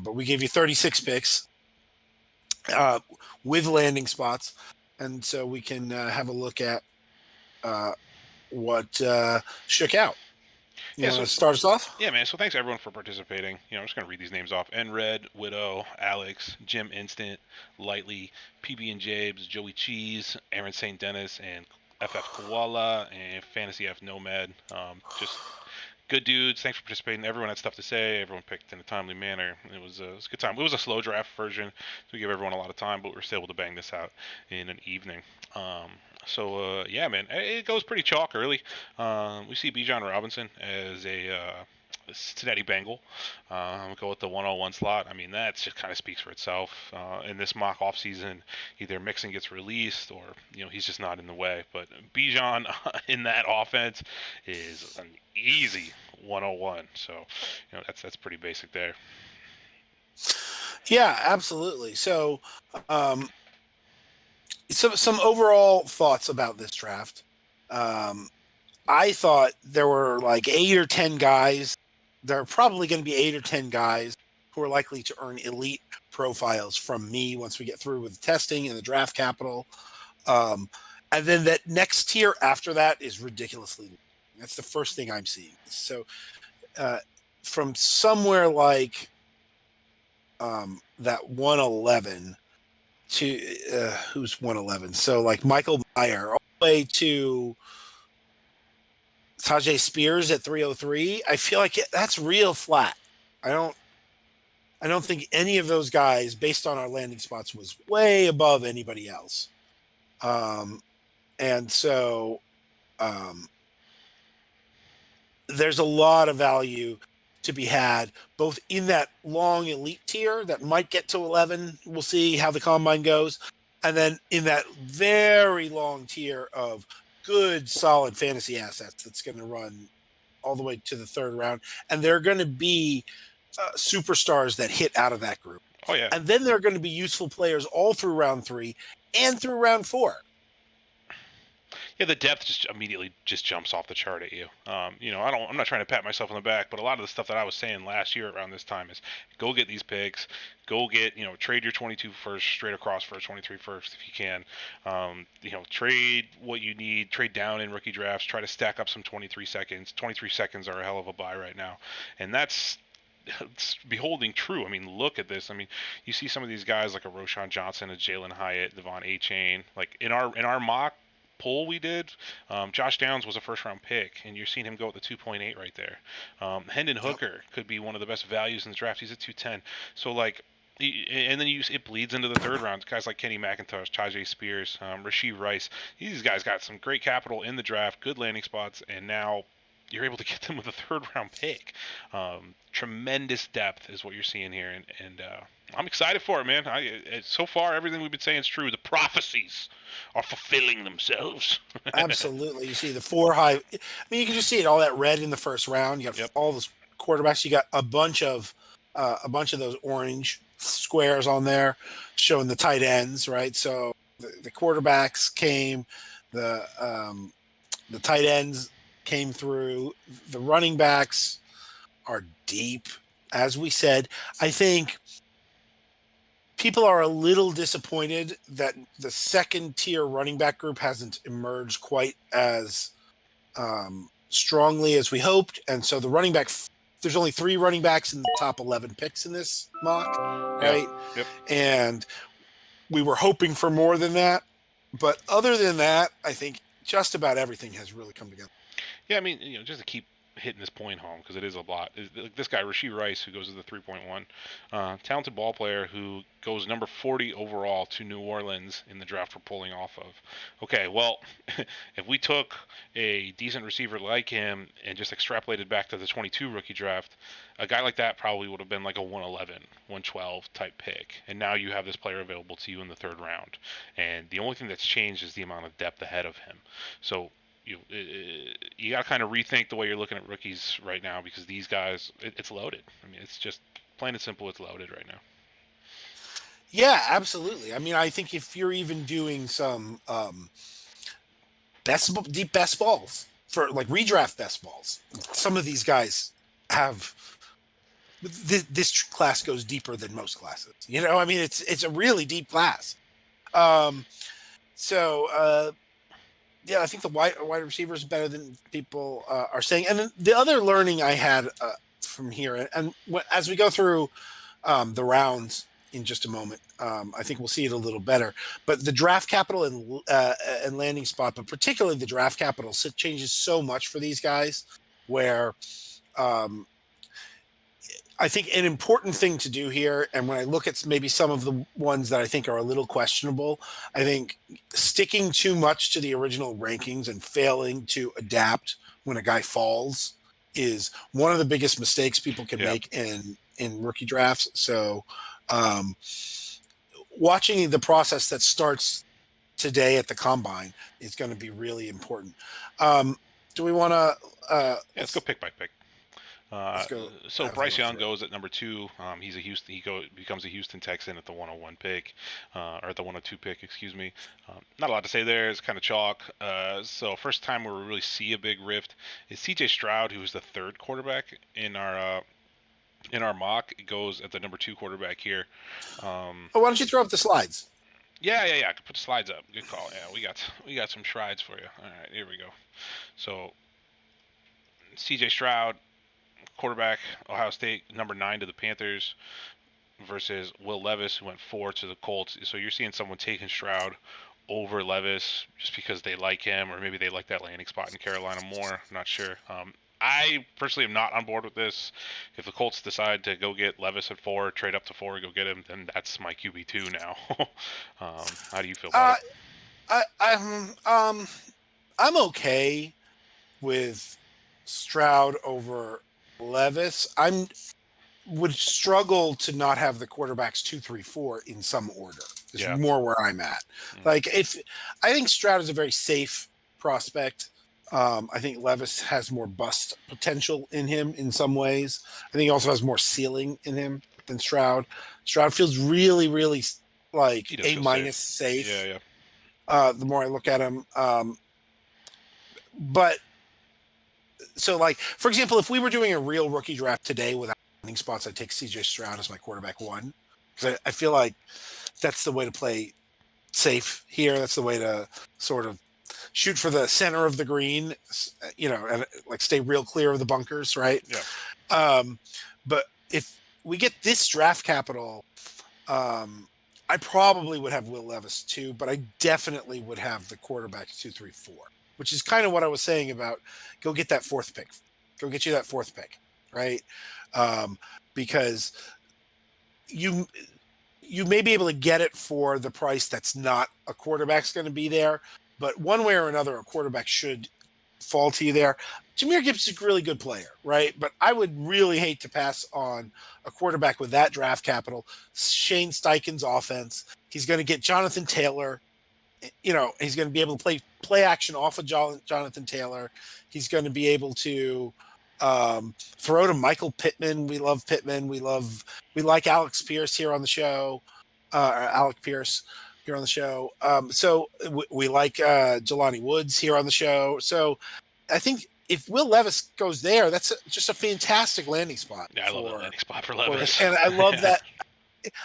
but we gave you 36 picks uh, with landing spots, and so we can have a look at uh, what shook out. You Yeah, want so to start us off? yeah, man. So thanks everyone for participating. I'm just gonna read these names off: Nred, Widow, Alex, Jim Instant, Lightly, PB and Jabes, Joey Cheese, Aaron St. Dennis, and FF Koala and Fantasy F Nomad. Just good dudes. Thanks for participating. Everyone had stuff to say. Everyone picked in a timely manner. It was a good time. It was a slow draft version, so we gave everyone a lot of time, but we were still able to bang this out in an evening. Um, yeah, man, it goes pretty chalk early. We see Bijan Robinson as a Cincinnati Bengal. Go with the 101 slot. I mean, that just kind of speaks for itself. In this mock offseason, either Mixon gets released or he's just not in the way. But Bijan in that offense is an easy 101. So that's pretty basic there. Yeah, absolutely. So, um, some overall thoughts about this draft. Um, I thought there were like 8 or 10 guys. There are probably going to be 8 or 10 guys who are likely to earn elite profiles from me once we get through with the testing and the draft capital. And then that next tier after that is ridiculously low. That's the first thing I'm seeing. So uh, from somewhere like that 111 to who's 111? So like Michael Meyer all the way to Tajay Spears at 303. I feel like that's real flat. I don't I don't think any of those guys, based on our landing spots, was way above anybody else. Um, and so um, there's a lot of value to be had, both in that long elite tier that might get to 11. We'll see how the combine goes. And then in that very long tier of good, solid fantasy assets that's going to run all the way to the third round. And there are going to be superstars that hit out of that group. Oh yeah. And then there are going to be useful players all through round 3 and through round 4. Yeah, the depth just immediately just jumps off the chart at you. I'm not trying to pat myself on the back, but a lot of the stuff that I was saying last year around this time is go get these picks, go get trade your 22 first straight across for a 23 first if you can. Trade what you need, trade down in rookie drafts, try to stack up some 23 seconds. 23 seconds are a hell of a buy right now, and that's it's beholding true. I mean, look at this. I mean, you see some of these guys like a Roshan Johnson, a Jalen Hyatt, Devon A. Chain. Like in our mock poll we did, Josh Downs was a first round pick, and you're seeing him go at the 2.8 right there. Hendon Yep. Hooker could be one of the best values in the draft. He's at 210. So like. And then it bleeds into the third round. Guys like Kenny McIntosh, Tajay Spears, Rasheed Rice. These guys got some great capital in the draft, good landing spots, and now you're able to get them with a third round pick. Tremendous depth is what you're seeing here, and I'm excited for it, man. So far everything we've been saying is true. The prophecies are fulfilling themselves. Absolutely. You see the 4 high. I mean, you can just see it all that red in the first round. You got Yep. all those quarterbacks. You got a bunch of those orange squares on there showing the tight ends, right? So the quarterbacks came, the tight ends came through, the running backs are deep. As we said, I think people are a little disappointed that the second tier running back group hasn't emerged quite as strongly as we hoped. And so there's only 3 running backs in the top 11 picks in this mock, Yeah. right? Yep. And we were hoping for more than that. But other than that, I think just about everything has really come together. Yeah, I mean, just to keep hitting this point home because it is a lot. This guy Rasheed Rice, who goes to the 3.1, talented ball player who goes number 40 overall to New Orleans in the draft we're pulling off of. Okay, well, if we took a decent receiver like him and just extrapolated back to the 22 rookie draft, a guy like that probably would have been like a 111, 112 type pick. And now you have this player available to you in the third round. And the only thing that's changed is the amount of depth ahead of him. So you got to kind of rethink the way you're looking at rookies right now because these guys, it's loaded. I mean, it's just plain and simple, it's loaded right now. Yeah, absolutely. I mean, I think if you're even doing some deep best balls, for like redraft best balls, some of these guys have this class goes deeper than most classes. You know, I mean, it's a really deep class. Um, so yeah, I think the wide receiver is better than people are saying. And then the other learning I had from here, and as we go through the rounds in just a moment, I think we'll see it a little better. But the draft capital and landing spot, but particularly the draft capital, changes so much for these guys. Where um, I think an important thing to do here, and when I look at maybe some of the ones that I think are a little questionable, I think sticking too much to the original rankings and failing to adapt when a guy falls is one of the biggest mistakes people can make in rookie drafts. So, watching the process that starts today at the combine is going to be really important. Do we want to? Let's go pick by pick. So Bryce Young goes at number 2. He's a Houston. Becomes a Houston Texan at the 101 pick, or at the 102 pick, excuse me. Not a lot to say there. It's kind of chalk. So first time where we really see a big rift is C.J. Stroud, who is the 3rd quarterback in our mock. It goes at the number 2 quarterback here. Why don't you throw up the slides? Yeah. I could put the slides up. Good call. Yeah, we got some slides for you. All right, here we go. So C.J. Stroud, quarterback, Ohio State, number 9 to the Panthers, versus Will Levis, who went 4 to the Colts. So you're seeing someone taking Stroud over Levis just because they like him, or maybe they like that landing spot in Carolina more. I'm not sure. I personally am not on board with this. If the Colts decide to go get Levis at 4, trade up to 4, go get him, then that's my QB2 now. How do you feel about it? I'm okay with Stroud over Levis. Would struggle to not have the quarterbacks 2, 3, 4 in some order. Is more where I'm at. Like I think Stroud is a very safe prospect. I think Levis has more bust potential in him in some ways. I think he also has more ceiling in him than Stroud. Stroud feels really, really like A- safe. Yeah. The more I look at him, but so like for example, if we were doing a real rookie draft today without landing spots, I'd take C.J. Stroud as my quarterback 1 because I feel like that's the way to play safe here. That's the way to sort of shoot for the center of the green, you know, and like stay real clear of the bunkers, right? Yeah. But if we get this draft capital, I probably would have Will Levis too, but I definitely would have the quarterback 2, 3, 4, which is kind of what I was saying about go get that 4th pick. Go get you that 4th pick, right? Because you may be able to get it for the price that's not a quarterback's going to be there, but one way or another, a quarterback should fall to you there. Jahmyr Gibbs is a really good player, right? But I would really hate to pass on a quarterback with that draft capital. Shane Steichen's offense. He's going to get Jonathan Taylor. You know, he's going to be able to play action off of Jonathan Taylor. He's going to be able to throw to Michael Pittman. We love Pittman. We like Alex Pierce here on the show. Alec Pierce here on the show. So we like Jelani Woods here on the show. So I think if Will Levis goes there, that's just a fantastic landing spot. Yeah, I love that landing spot for Levis. And I love that.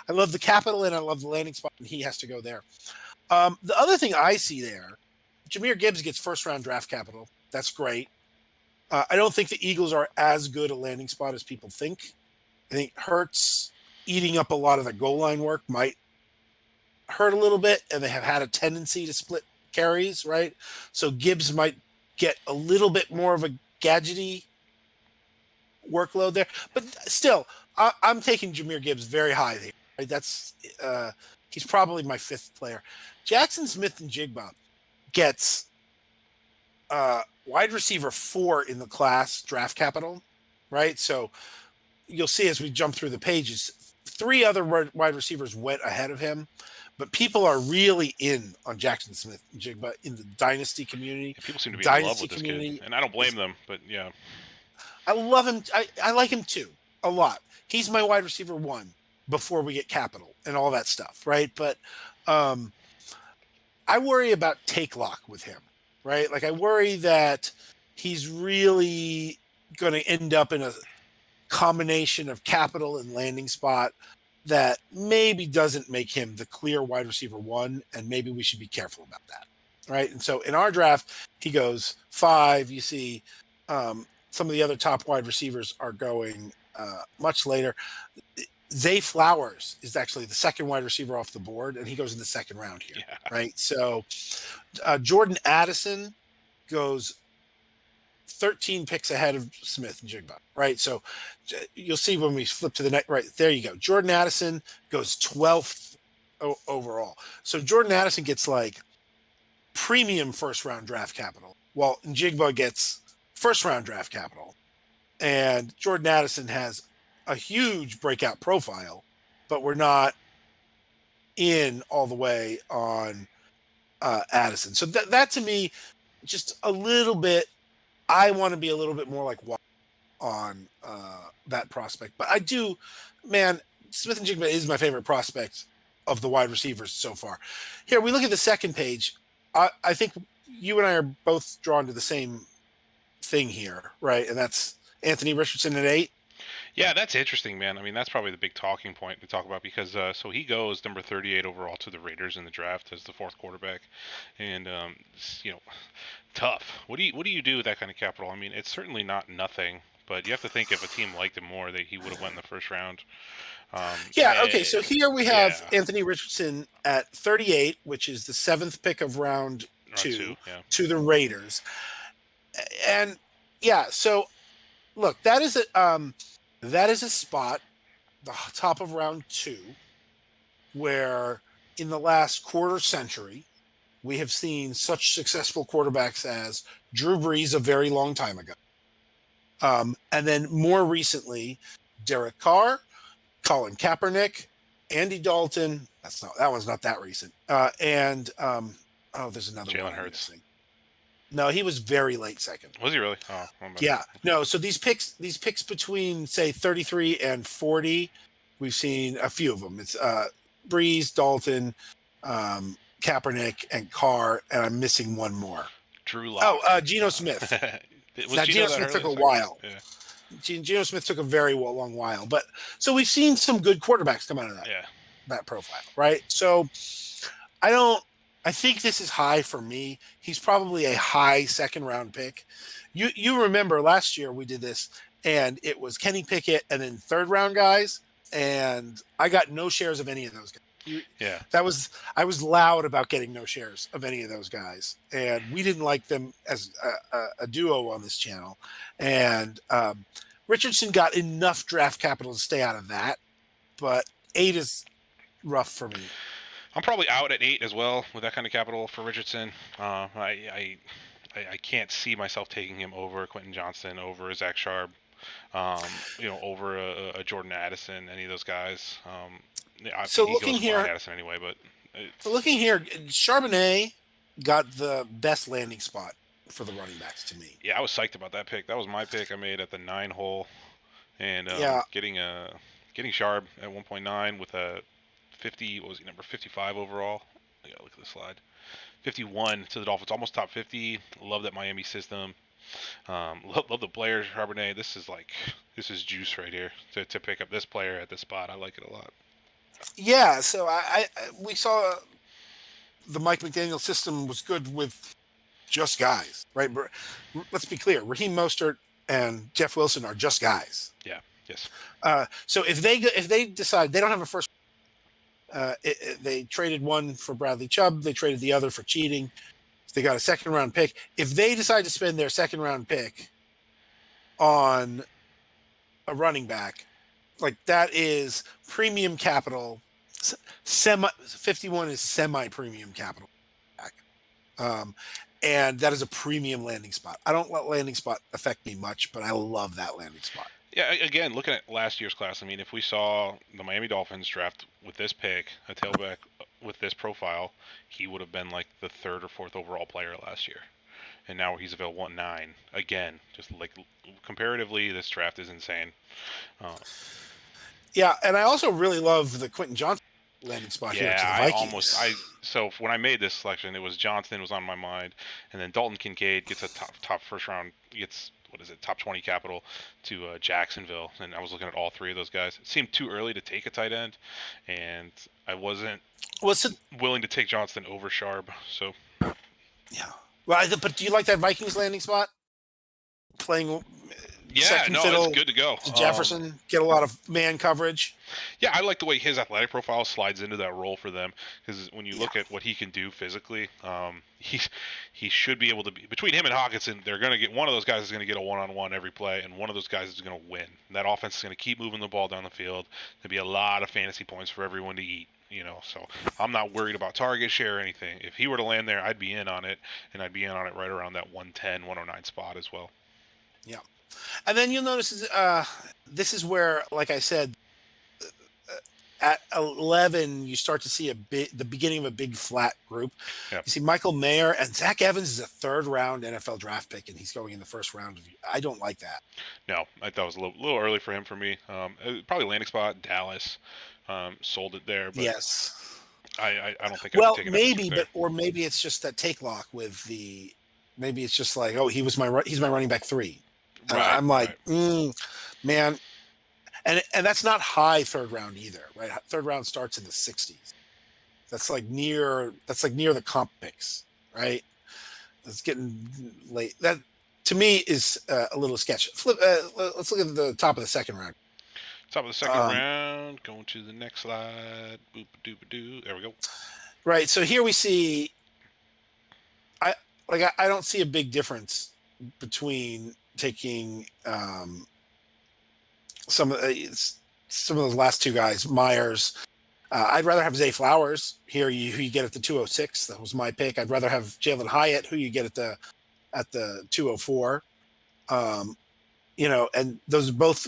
I love the capital and I love the landing spot, and he has to go there. The other thing I see there, Jahmyr Gibbs gets 1st round draft capital. That's great. I don't think the Eagles are as good a landing spot as people think. I think Hurts eating up a lot of the goal line work might hurt a little bit, and they have had a tendency to split carries, right? So Gibbs might get a little bit more of a gadgety workload there. But still, I'm taking Jahmyr Gibbs very high there. Right? That's he's probably my 5th player. Jackson Smith-Njigba gets wide receiver 4 in the class draft capital, right? So you'll see as we jump through the pages, 3 other wide receivers went ahead of him, but people are really in on Jackson Smith-Njigba in the Dynasty community. People seem to be in love with this kid, and I don't blame them, but yeah. I love him. I like him too, a lot. He's my wide receiver 1 before we get capital and all that stuff, right? But I worry about take lock with him, right? Like I worry that he's really going to end up in a combination of capital and landing spot that maybe doesn't make him the clear wide receiver one, and maybe we should be careful about that, right? And so in our draft, he goes 5. You see, some of the other top wide receivers are going much later. Zay Flowers is actually the second wide receiver off the board, and he goes in the second round here, Yeah. right? So Jordan Addison goes 13 picks ahead of Smith and Jigba, right? So you'll see when we flip to the next, right there you go. Jordan Addison goes 12th overall. So Jordan Addison gets like premium first round draft capital, while Jigba gets first round draft capital. And Jordan Addison has a huge breakout profile, but we're not in all the way on Addison. So that to me, just a little bit, I want to be a little bit more like on that prospect. But I do, man, Smith and Jigba is my favorite prospect of the wide receivers so far. Here, we look at the second page. I think you and I are both drawn to the same thing here, right? And that's Anthony Richardson at 8. Yeah, that's interesting, man. I mean, that's probably the big talking point to talk about because so he goes number 38 overall to the Raiders in the draft as the fourth quarterback, and tough. What do you do with that kind of capital? I mean, it's certainly not nothing, but you have to think if a team liked him more, that he would have went in the first round. Yeah. Okay. So here we have yeah. Anthony Richardson at 38, which is the 7th pick of round two Yeah. to the Raiders, and yeah. So look, that is a spot, the top of round 2, where in the last quarter century we have seen such successful quarterbacks as Drew Brees a very long time ago, and then more recently Derek Carr, Colin Kaepernick, Andy Dalton. That one's not that recent. And there's another one. Jalen Hurts. No, he was very late second. Was he really? Oh, yeah. No, so these picks between say 33 and 40, we've seen a few of them. It's Breeze, Dalton, Kaepernick, and Carr, and I'm missing one more. Drew Lock. Geno Smith. Geno Smith took a while. Yeah. Geno Smith took a very long while, but so we've seen some good quarterbacks come out of that profile, right? So I think this is high for me. He's probably a high second round pick. You remember last year we did this, and it was Kenny Pickett and then third round guys, and I got no shares of any of those guys. I was loud about getting no shares of any of those guys, and we didn't like them as a duo on this channel. And Richardson got enough draft capital to stay out of that, but 8 is rough for me. I'm probably out at 8 as well with that kind of capital for Richardson. I can't see myself taking him over Quentin Johnston, over Zach Sharp, over a Jordan Addison, any of those guys. So looking here, Addison anyway, but looking here, Charbonnet got the best landing spot for the running backs to me. Yeah, I was psyched about that pick. That was my pick I made at the 9 hole, and getting Sharp at 1.9 with a 50. What was he, number 55 overall? I gotta look at the slide. 51 to the Dolphins, almost top 50. Love that Miami system. Love the player Charbonnet. This is juice right here to pick up this player at this spot. I like it a lot. Yeah, so we saw the Mike McDaniel system was good with just guys, right? Let's be clear: Raheem Mostert and Jeff Wilson are just guys. Yeah. Yes. So if they decide they don't have a first, they traded one for Bradley Chubb, they traded the other for cheating. They got a second round pick. If they decide to spend their second round pick on a running back, like that is premium capital. 51 is semi premium capital, and that is a premium landing spot. I don't let landing spot affect me much, but I love that landing spot. Yeah, again, looking at last year's class, I mean, if we saw the Miami Dolphins draft with this pick, a tailback with this profile, he would have been like the 3rd or 4th overall player last year. And now he's available at 9. Again, just like comparatively, this draft is insane. Yeah, and I also really love the Quentin Johnson. landing spot here to Yeah, the Vikings. so when I made this selection, it was Johnson was on my mind, and then Dalton Kincaid gets a top first round, gets what is it, top 20 capital to Jacksonville, and I was looking at all three of those guys. It seemed too early to take a tight end, and I wasn't What's it? willing to take Johnston over Sharp. So Yeah. Well, but do you like that Vikings landing spot? Playing yeah, second no, it's fiddle good to go. to Jefferson, get a lot of man coverage. Yeah, I like the way his athletic profile slides into that role for them, because when you Yeah. look at what he can do physically, he should be able to be between him and Hawkinson. They're going to get one of those guys is going to get a one-on-one every play, and one of those guys is going to win. And that offense is going to keep moving the ball down the field. There'll be a lot of fantasy points for everyone to eat. So I'm not worried about target share or anything. If he were to land there, I'd be in on it, and I'd be in on it right around that 110, 109 spot as well. Yeah. And then you'll notice this is where, like I said, at 11, you start to see the beginning of a big flat group. Yep. You see Michael Mayer and Zach Evans is a third round NFL draft pick, and he's going in the first round. I don't like that. No, I thought it was a little early for him for me. Probably landing spot Dallas, sold it there, but Yes. I don't think I'd Well, be taking maybe, there. or maybe it's just that take lock with maybe it's just like, oh, he's my running back 3. Right, I'm like, right. Man, and that's not high third round either, right? Third round starts in the 60s. That's like near the comp picks, right? It's getting late. That to me is a little sketchy. Let's look at the top of the second round. Top of the second round, going to the next slide. Boop doop doo. There we go. Right. So here we see. I don't see a big difference between taking some of those last two guys, Myers. I'd rather have Zay Flowers here. Who you get at the 206. That was my pick. I'd rather have Jalen Hyatt, who you get at the 204. And those both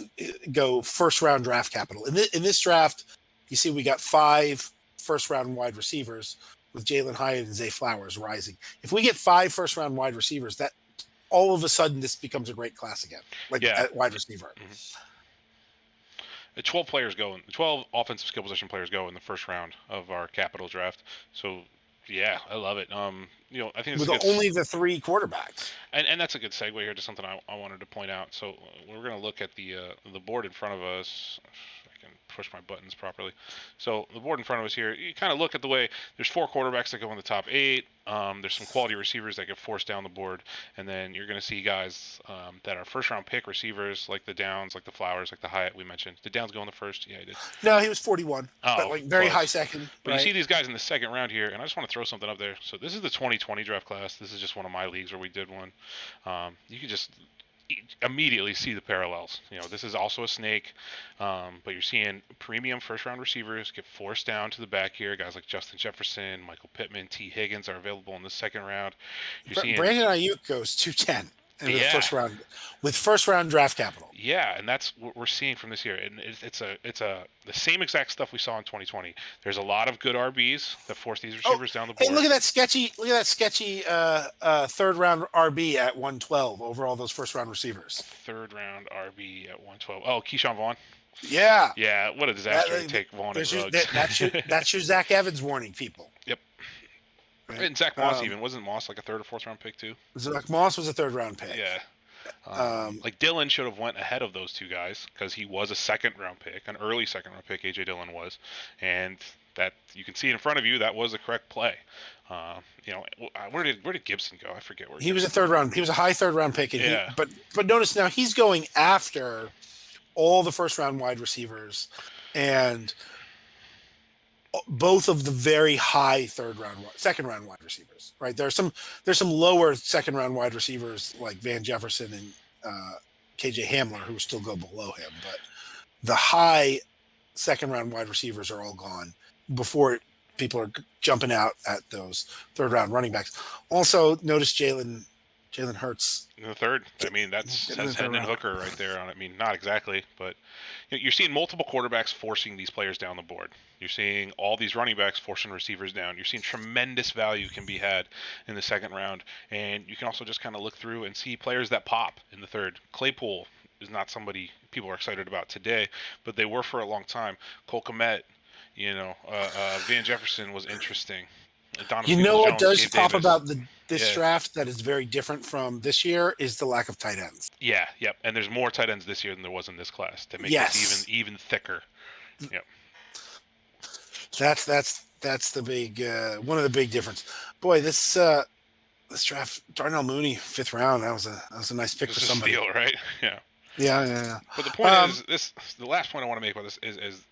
go first round draft capital. In this draft, you see we got 5 first round wide receivers with Jalen Hyatt and Zay Flowers rising. If we get 5 first round wide receivers, that all of a sudden this becomes a great class again, at wide receiver. Mm-hmm. 12 players go. 12 offensive skill position players go in the first round of our capital draft. So, yeah, I love it. I think with only the 3 quarterbacks, and that's a good segue here to something I wanted to point out. So we're going to look at the board in front of us. If I can push my buttons properly. So the board in front of us here, you kind of look at the way there's 4 quarterbacks that go in the top 8. There's some quality receivers that get forced down the board, and then you're going to see guys that are first round pick receivers like the Downs, like the Flowers, like the Hyatt we mentioned. Did Downs go in the first? Yeah, he did. No, he was 41, but very close. high second. But right? You see these guys in the second round here, and I just want to throw something up there. So this is the 2020 draft class. This is just one of my leagues where we did one. You can just immediately see the parallels. This is also a snake, but you're seeing premium first round receivers get forced down to the back here. Guys like Justin Jefferson, Michael Pittman, T. Higgins are available in the second round. You're seeing Brandon Ayuk goes 210 in the first round with first round draft capital. Yeah, and that's what we're seeing from this year. And it's the same exact stuff we saw in 2020. There's a lot of good RBs that force these receivers down the board. Hey, look at that sketchy third round RB at 112 over all those first round receivers. Third round RB at 112. Oh, Keyshawn Vaughn. Yeah. Yeah, what a disaster to take Vaughn and Ruggs. That's your Zach Evans warning, people. Yep. Right. And Zach Moss wasn't Moss like a 3rd or 4th round pick too? Zach Moss was a 3rd round pick. Yeah. Like Dillon should have went ahead of those 2 guys because he was a 2nd round pick, an early 2nd round pick. AJ Dillon was, and that you can see in front of you that was the correct play. Where did Gibson go? I forget where he was a 3rd round. He was a high 3rd round pick. But notice now he's going after all the first round wide receivers and both of the very high second round wide receivers, right? There's some lower second round wide receivers like Van Jefferson and KJ Hamler who still go below him, but the high second round wide receivers are all gone before people are jumping out at those 3rd round running backs. Also, notice Jalen Hurts in the 3rd. I mean, that's Hendon Hooker right there on it. I mean, not exactly, but you're seeing multiple quarterbacks forcing these players down the board. You're seeing all these running backs forcing receivers down. You're seeing tremendous value can be had in the 2nd round, and you can also just kind of look through and see players that pop in the 3rd. Claypool is not somebody people are excited about today, but they were for a long time. Cole Kmet, Van Jefferson was interesting. Donovan You know what Peoples-Jones, does Gabe pop Davis. about this Yeah, draft that is very different from this year is the lack of tight ends. yeah, yep. And there's more tight ends this year than there was in this class to make this even Yes, thicker. Yep. that's the big one of the big difference. Boy, this draft, Darnell Mooney, 5th round. That was a nice pick This for is a somebody. steal, right? Yeah. Yeah, yeah, But the point yeah. is, this the last point I want to make about this is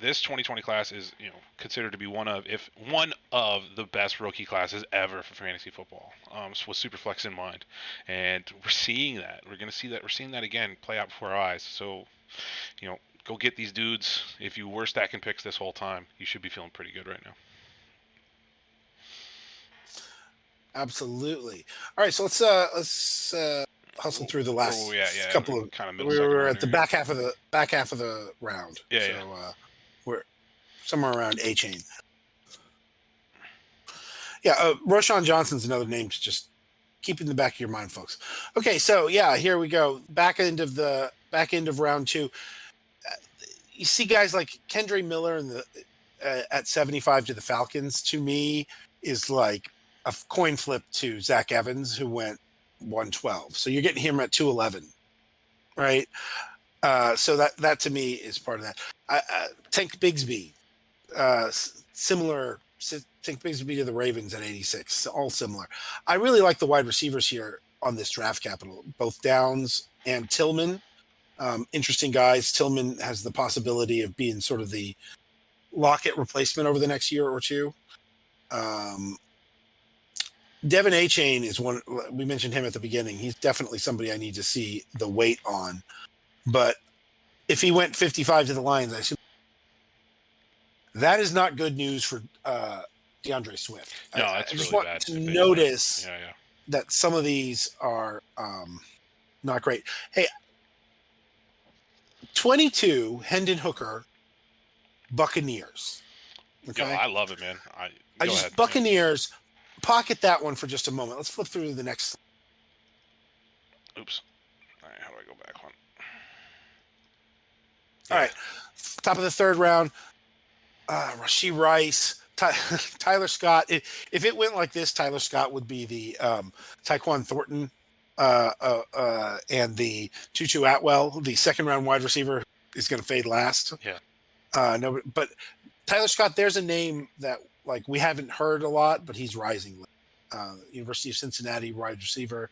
this 2020 class is considered to be one of, if one of the best rookie classes ever for fantasy football, with Superflex in mind, and we're seeing that. We're going to see that. We're seeing that again play out before our eyes. So, go get these dudes. If you were stacking picks this whole time, you should be feeling pretty good right now. Absolutely. All right, so let's hustle through the last Yeah. couple of. Kind of middle We second were round at the here. back half of the round. Yeah, So yeah. we're somewhere around A chain. Yeah, Roshan Johnson's another name to just keep in the back of your mind, folks. Okay, so yeah, here we go. Back end of round two. You see guys like Kendre Miller in the at 75 to the Falcons. To me, is like a coin flip to Zach Evans, who went 112. So you're getting him at 211, right? So that to me is part of that. Tank Bigsby, similar. Tank Bigsby to the Ravens at 86, all similar. I really like the wide receivers here on this draft capital, both Downs and Tillman. Interesting guys. Tillman has the possibility of being sort of the Lockett replacement over the next year or two. Devin A. Chain is one. We mentioned him at the beginning. He's definitely somebody I need to see the weight on. But if he went 55 to the Lions, I assume that is not good news for DeAndre Swift. No, I that's just really want bad. to notice Yeah. that some of these are not great. Hey, 22, Hendon Hooker, Buccaneers. Okay. Yo, I love it, man. I Go just ahead. Buccaneers. Pocket that one for just a moment. Let's flip through to the next. Oops. All right, how do I go back one? All right, top of the 3rd round. Rashee Rice, Tyler Scott. If it went like this, Tyler Scott would be the Tyquan Thornton and the Tutu Atwell. The 2nd-round wide receiver is going to fade last. Yeah. No, but Tyler Scott, there's a name that like we haven't heard a lot, but he's rising. University of Cincinnati wide receiver.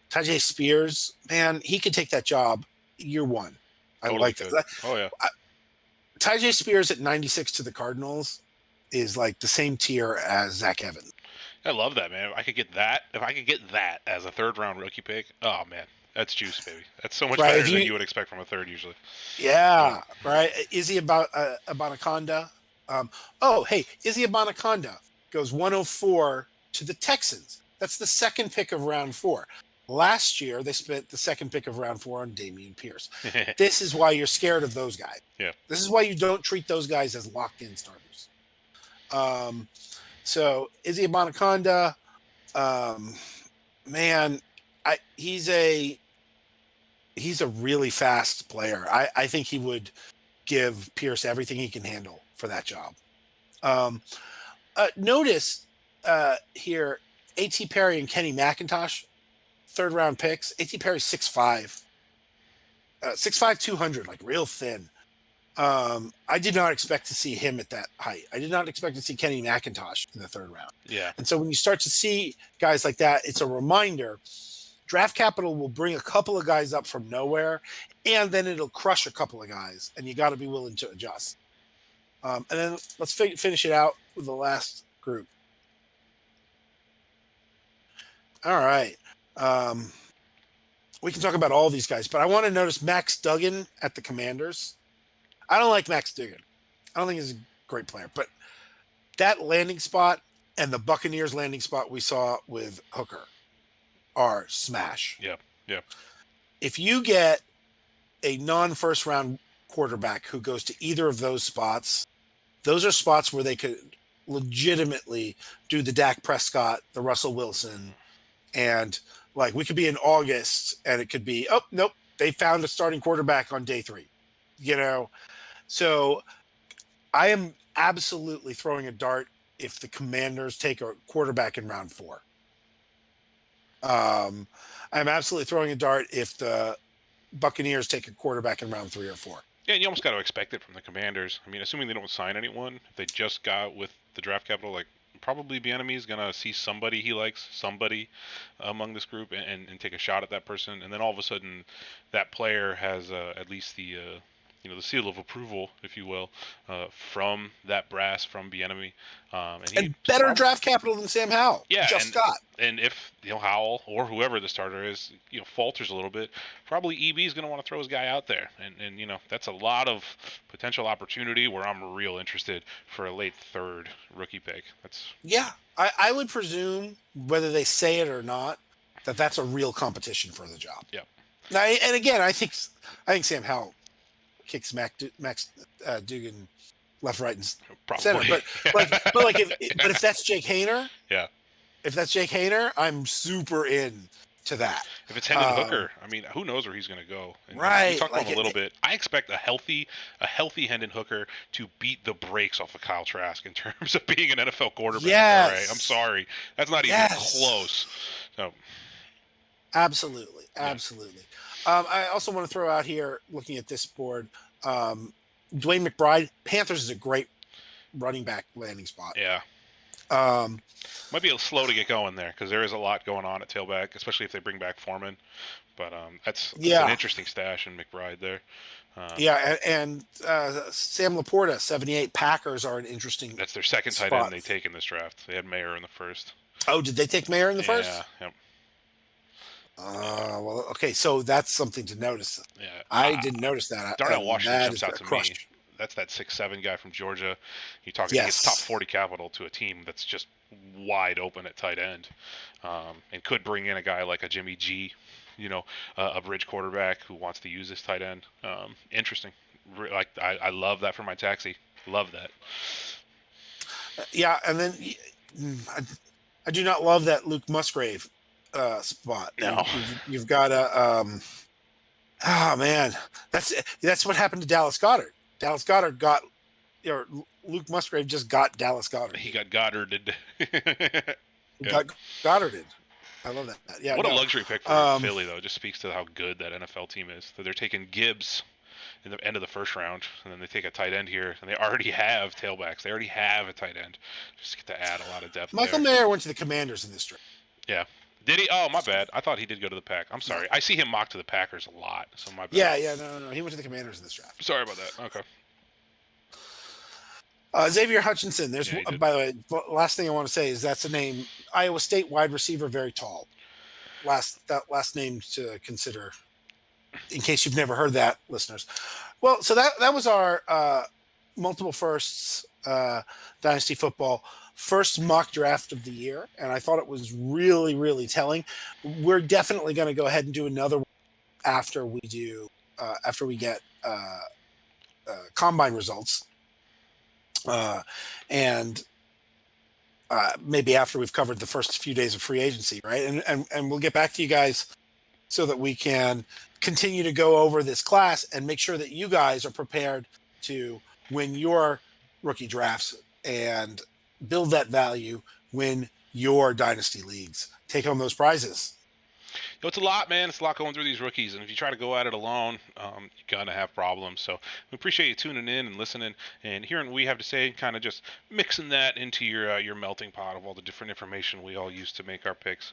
Tajay Spears, man, he could take that job year one. Totally I like could. that. Oh yeah. Tajay Spears at 96 to the Cardinals is like the same tier as Zach Evans. I love that, man. If I could get that as a 3rd-round rookie pick, oh man, that's juice, baby. That's so much better than you would expect from a third usually. Yeah, right. Izzy Abanaconda. Hey, Izzy Abanaconda goes 104 to the Texans. That's the 2nd pick of round 4. Last year, they spent the 2nd pick of round 4 on Dameon Pierce. This is why you're scared of those guys. Yeah. This is why you don't treat those guys as locked-in starters. So Izzy Abanaconda, man, he's a really fast player. I think he would give Pierce everything he can handle for that job. Notice here, A.T. Perry and Kenny McIntosh, 3rd-round picks. A.T. Perry's 6'5", 6'5", 200, like real thin. I did not expect to see him at that height. I did not expect to see Kenny McIntosh in the 3rd round. Yeah. And so when you start to see guys like that, it's a reminder. Draft capital will bring a couple of guys up from nowhere, and then it'll crush a couple of guys, and you got to be willing to adjust. And then let's finish it out with the last group. All right. We can talk about all these guys, but I want to notice Max Duggan at the Commanders. I don't like Max Duggan. I don't think he's a great player, but that landing spot and the Buccaneers landing spot we saw with Hooker are smash. Yep. If you get a non-first round quarterback who goes to either of those spots, those are spots where they could legitimately do the Dak Prescott, the Russell Wilson, and like we could be in August and it could be, oh, nope, they found a starting quarterback on day 3, So I am absolutely throwing a dart if the Commanders take a quarterback in round 4. I'm absolutely throwing a dart if the Buccaneers take a quarterback in round 3 or 4. Yeah, and you almost got to expect it from the Commanders. I mean, assuming they don't sign anyone, if they just got with the draft capital, like probably Bieniemy's gonna see somebody he likes, somebody among this group, and take a shot at that person, and then all of a sudden, that player has at least the the seal of approval, if you will, from that brass from Bieniemy, and he And better probably draft capital than Sam Howell yeah, just got. and if Howell or whoever the starter is, falters a little bit, probably EB is going to want to throw his guy out there, and that's a lot of potential opportunity where I'm real interested for a late third rookie pick. Yeah, I would presume, whether they say it or not, that that's a real competition for the job. Yeah. Now, and again, I think Sam Howell kicks Max Dugan left, right, and center. Probably. But if that's Jake Hayner, Yeah. if that's Jake Hayner, I'm super in to that. If it's Hendon Hooker, I mean, who knows where he's going to go? And right. We talked about him a little bit. I expect a healthy Hendon Hooker to beat the brakes off of Kyle Trask in terms of being an NFL quarterback. Yes. All right, I'm sorry, that's not even close. So. Absolutely. I also want to throw out here, looking at this board, Dwayne McBride. Panthers is a great running back landing spot. Yeah. Might be a little slow to get going there because there is a lot going on at tailback, especially if they bring back Foreman. But that's an interesting stash in McBride there. And Sam Laporta, 78. Packers are an interesting. That's their second tight end they take in this draft. They had Mayer in the first. Oh, did they take Mayer in the first? Yeah. Yep. Well, okay, so that's something to notice. Yeah, I didn't notice that. Darnell Washington jumps out to me. That's that 6'7" guy from Georgia. He gets top 40 capital to a team that's just wide open at tight end, and could bring in a guy like a Jimmy G, a bridge quarterback who wants to use this tight end. Interesting. I love that for my taxi. Love that. Yeah, and then I do not love that Luke Musgrave spot. No, you've got a. Man, that's what happened to Dallas Goedert. Dallas Goedert got, Luke Musgrave just got Dallas Goedert. He got Goddarded. Got Goddarded. I love that. Yeah. What a luxury pick for Philly, though. It just speaks to how good that NFL team is. That they're taking Gibbs in the end of the first round, and then they take a tight end here, and they already have tailbacks. They already have a tight end. Just get to add a lot of depth. Michael Mayer went to the Commanders in this draft. Yeah. Did he? Oh, my bad. I thought he did go to the Pack. I'm sorry. I see him mocked to the Packers a lot, so my bad. Yeah, no. He went to the Commanders in this draft. Sorry about that. Okay. Xavier Hutchinson. By the way, last thing I want to say is that's a name. Iowa State wide receiver, very tall. Last name to consider, in case you've never heard that, listeners. Well, so that was our multiple firsts Dynasty Football first mock draft of the year, and I thought it was really, really telling. We're definitely going to go ahead and do another one after we get combine results, and maybe after we've covered the first few days of free agency, right? And we'll get back to you guys so that we can continue to go over this class and make sure that you guys are prepared to win your rookie drafts and build that value, win your dynasty leagues, take home those prizes. It's a lot, man. It's a lot going through these rookies, and if you try to go at it alone, you're gonna have problems. So we appreciate you tuning in and listening and hearing what we have to say, kind of just mixing that into your melting pot of all the different information we all use to make our picks.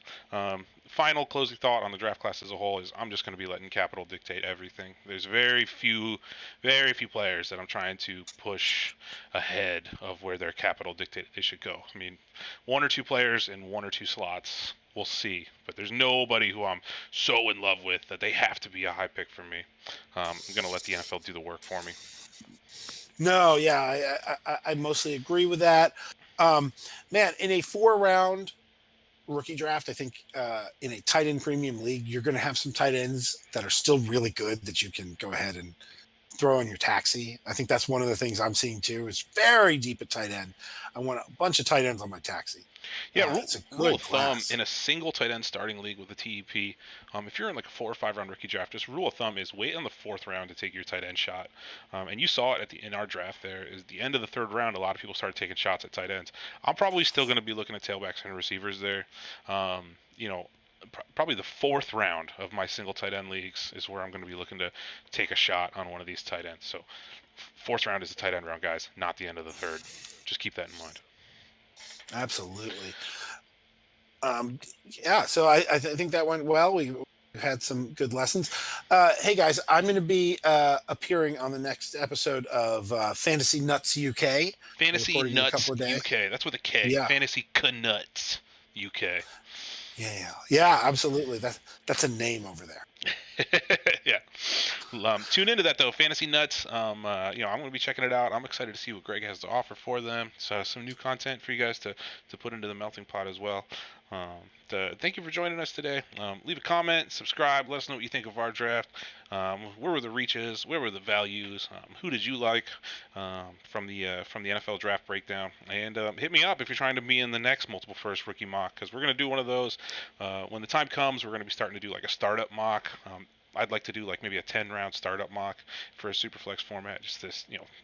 Final closing thought on the draft class as a whole is I'm just going to be letting capital dictate everything. There's very few players that I'm trying to push ahead of where their capital dictated they should go. I mean, one or two players in one or two slots. We'll see, but there's nobody who I'm so in love with that they have to be a high pick for me. I'm going to let the NFL do the work for me. No, yeah, I mostly agree with that. Man, in a 4-round rookie draft, I think in a tight end premium league, you're going to have some tight ends that are still really good that you can go ahead and throw in your taxi. I think that's one of the things I'm seeing too. Is very deep at tight end. I want a bunch of tight ends on my taxi. Yeah, It's a rule good of thumb class. in a single tight end starting league with a TEP, if you're in like a 4 or 5 round rookie draft, just rule of thumb is wait on the fourth round to take your tight end shot. And you saw it in our draft. There is the end of the third round. A lot of people started taking shots at tight ends. I'm probably still going to be looking at tailbacks and receivers there. You know, probably the fourth round of my single tight end leagues is where I'm going to be looking to take a shot on one of these tight ends. So, fourth round is the tight end round, guys, not the end of the third. Just keep that in mind. Absolutely. Yeah, so I think that went well. We had some good lessons. Hey guys, I'm going to be appearing on the next episode of Fantasy Nuts UK. Fantasy Recording in a Nuts couple of days. UK. That's with a K. Yeah, Fantasy Knuts UK. yeah, absolutely. That's a name over there. Yeah. Tune into that though, Fantasy Nuts. I'm going to be checking it out. I'm excited to see what Greg has to offer for them. So some new content for you guys to put into the melting pot as well. Thank you for joining us today. Leave a comment, subscribe, let us know what you think of our draft. Where were the reaches? Where were the values? Who did you like from the NFL draft breakdown? And hit me up if you're trying to be in the next multiple first rookie mock, because we're going to do one of those when the time comes. We're going to be starting to do like a startup mock. I'd like to do like maybe a 10-round startup mock for a superflex format, just to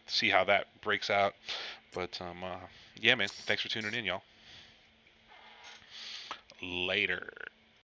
see how that breaks out. But yeah, man, thanks for tuning in, y'all. Later.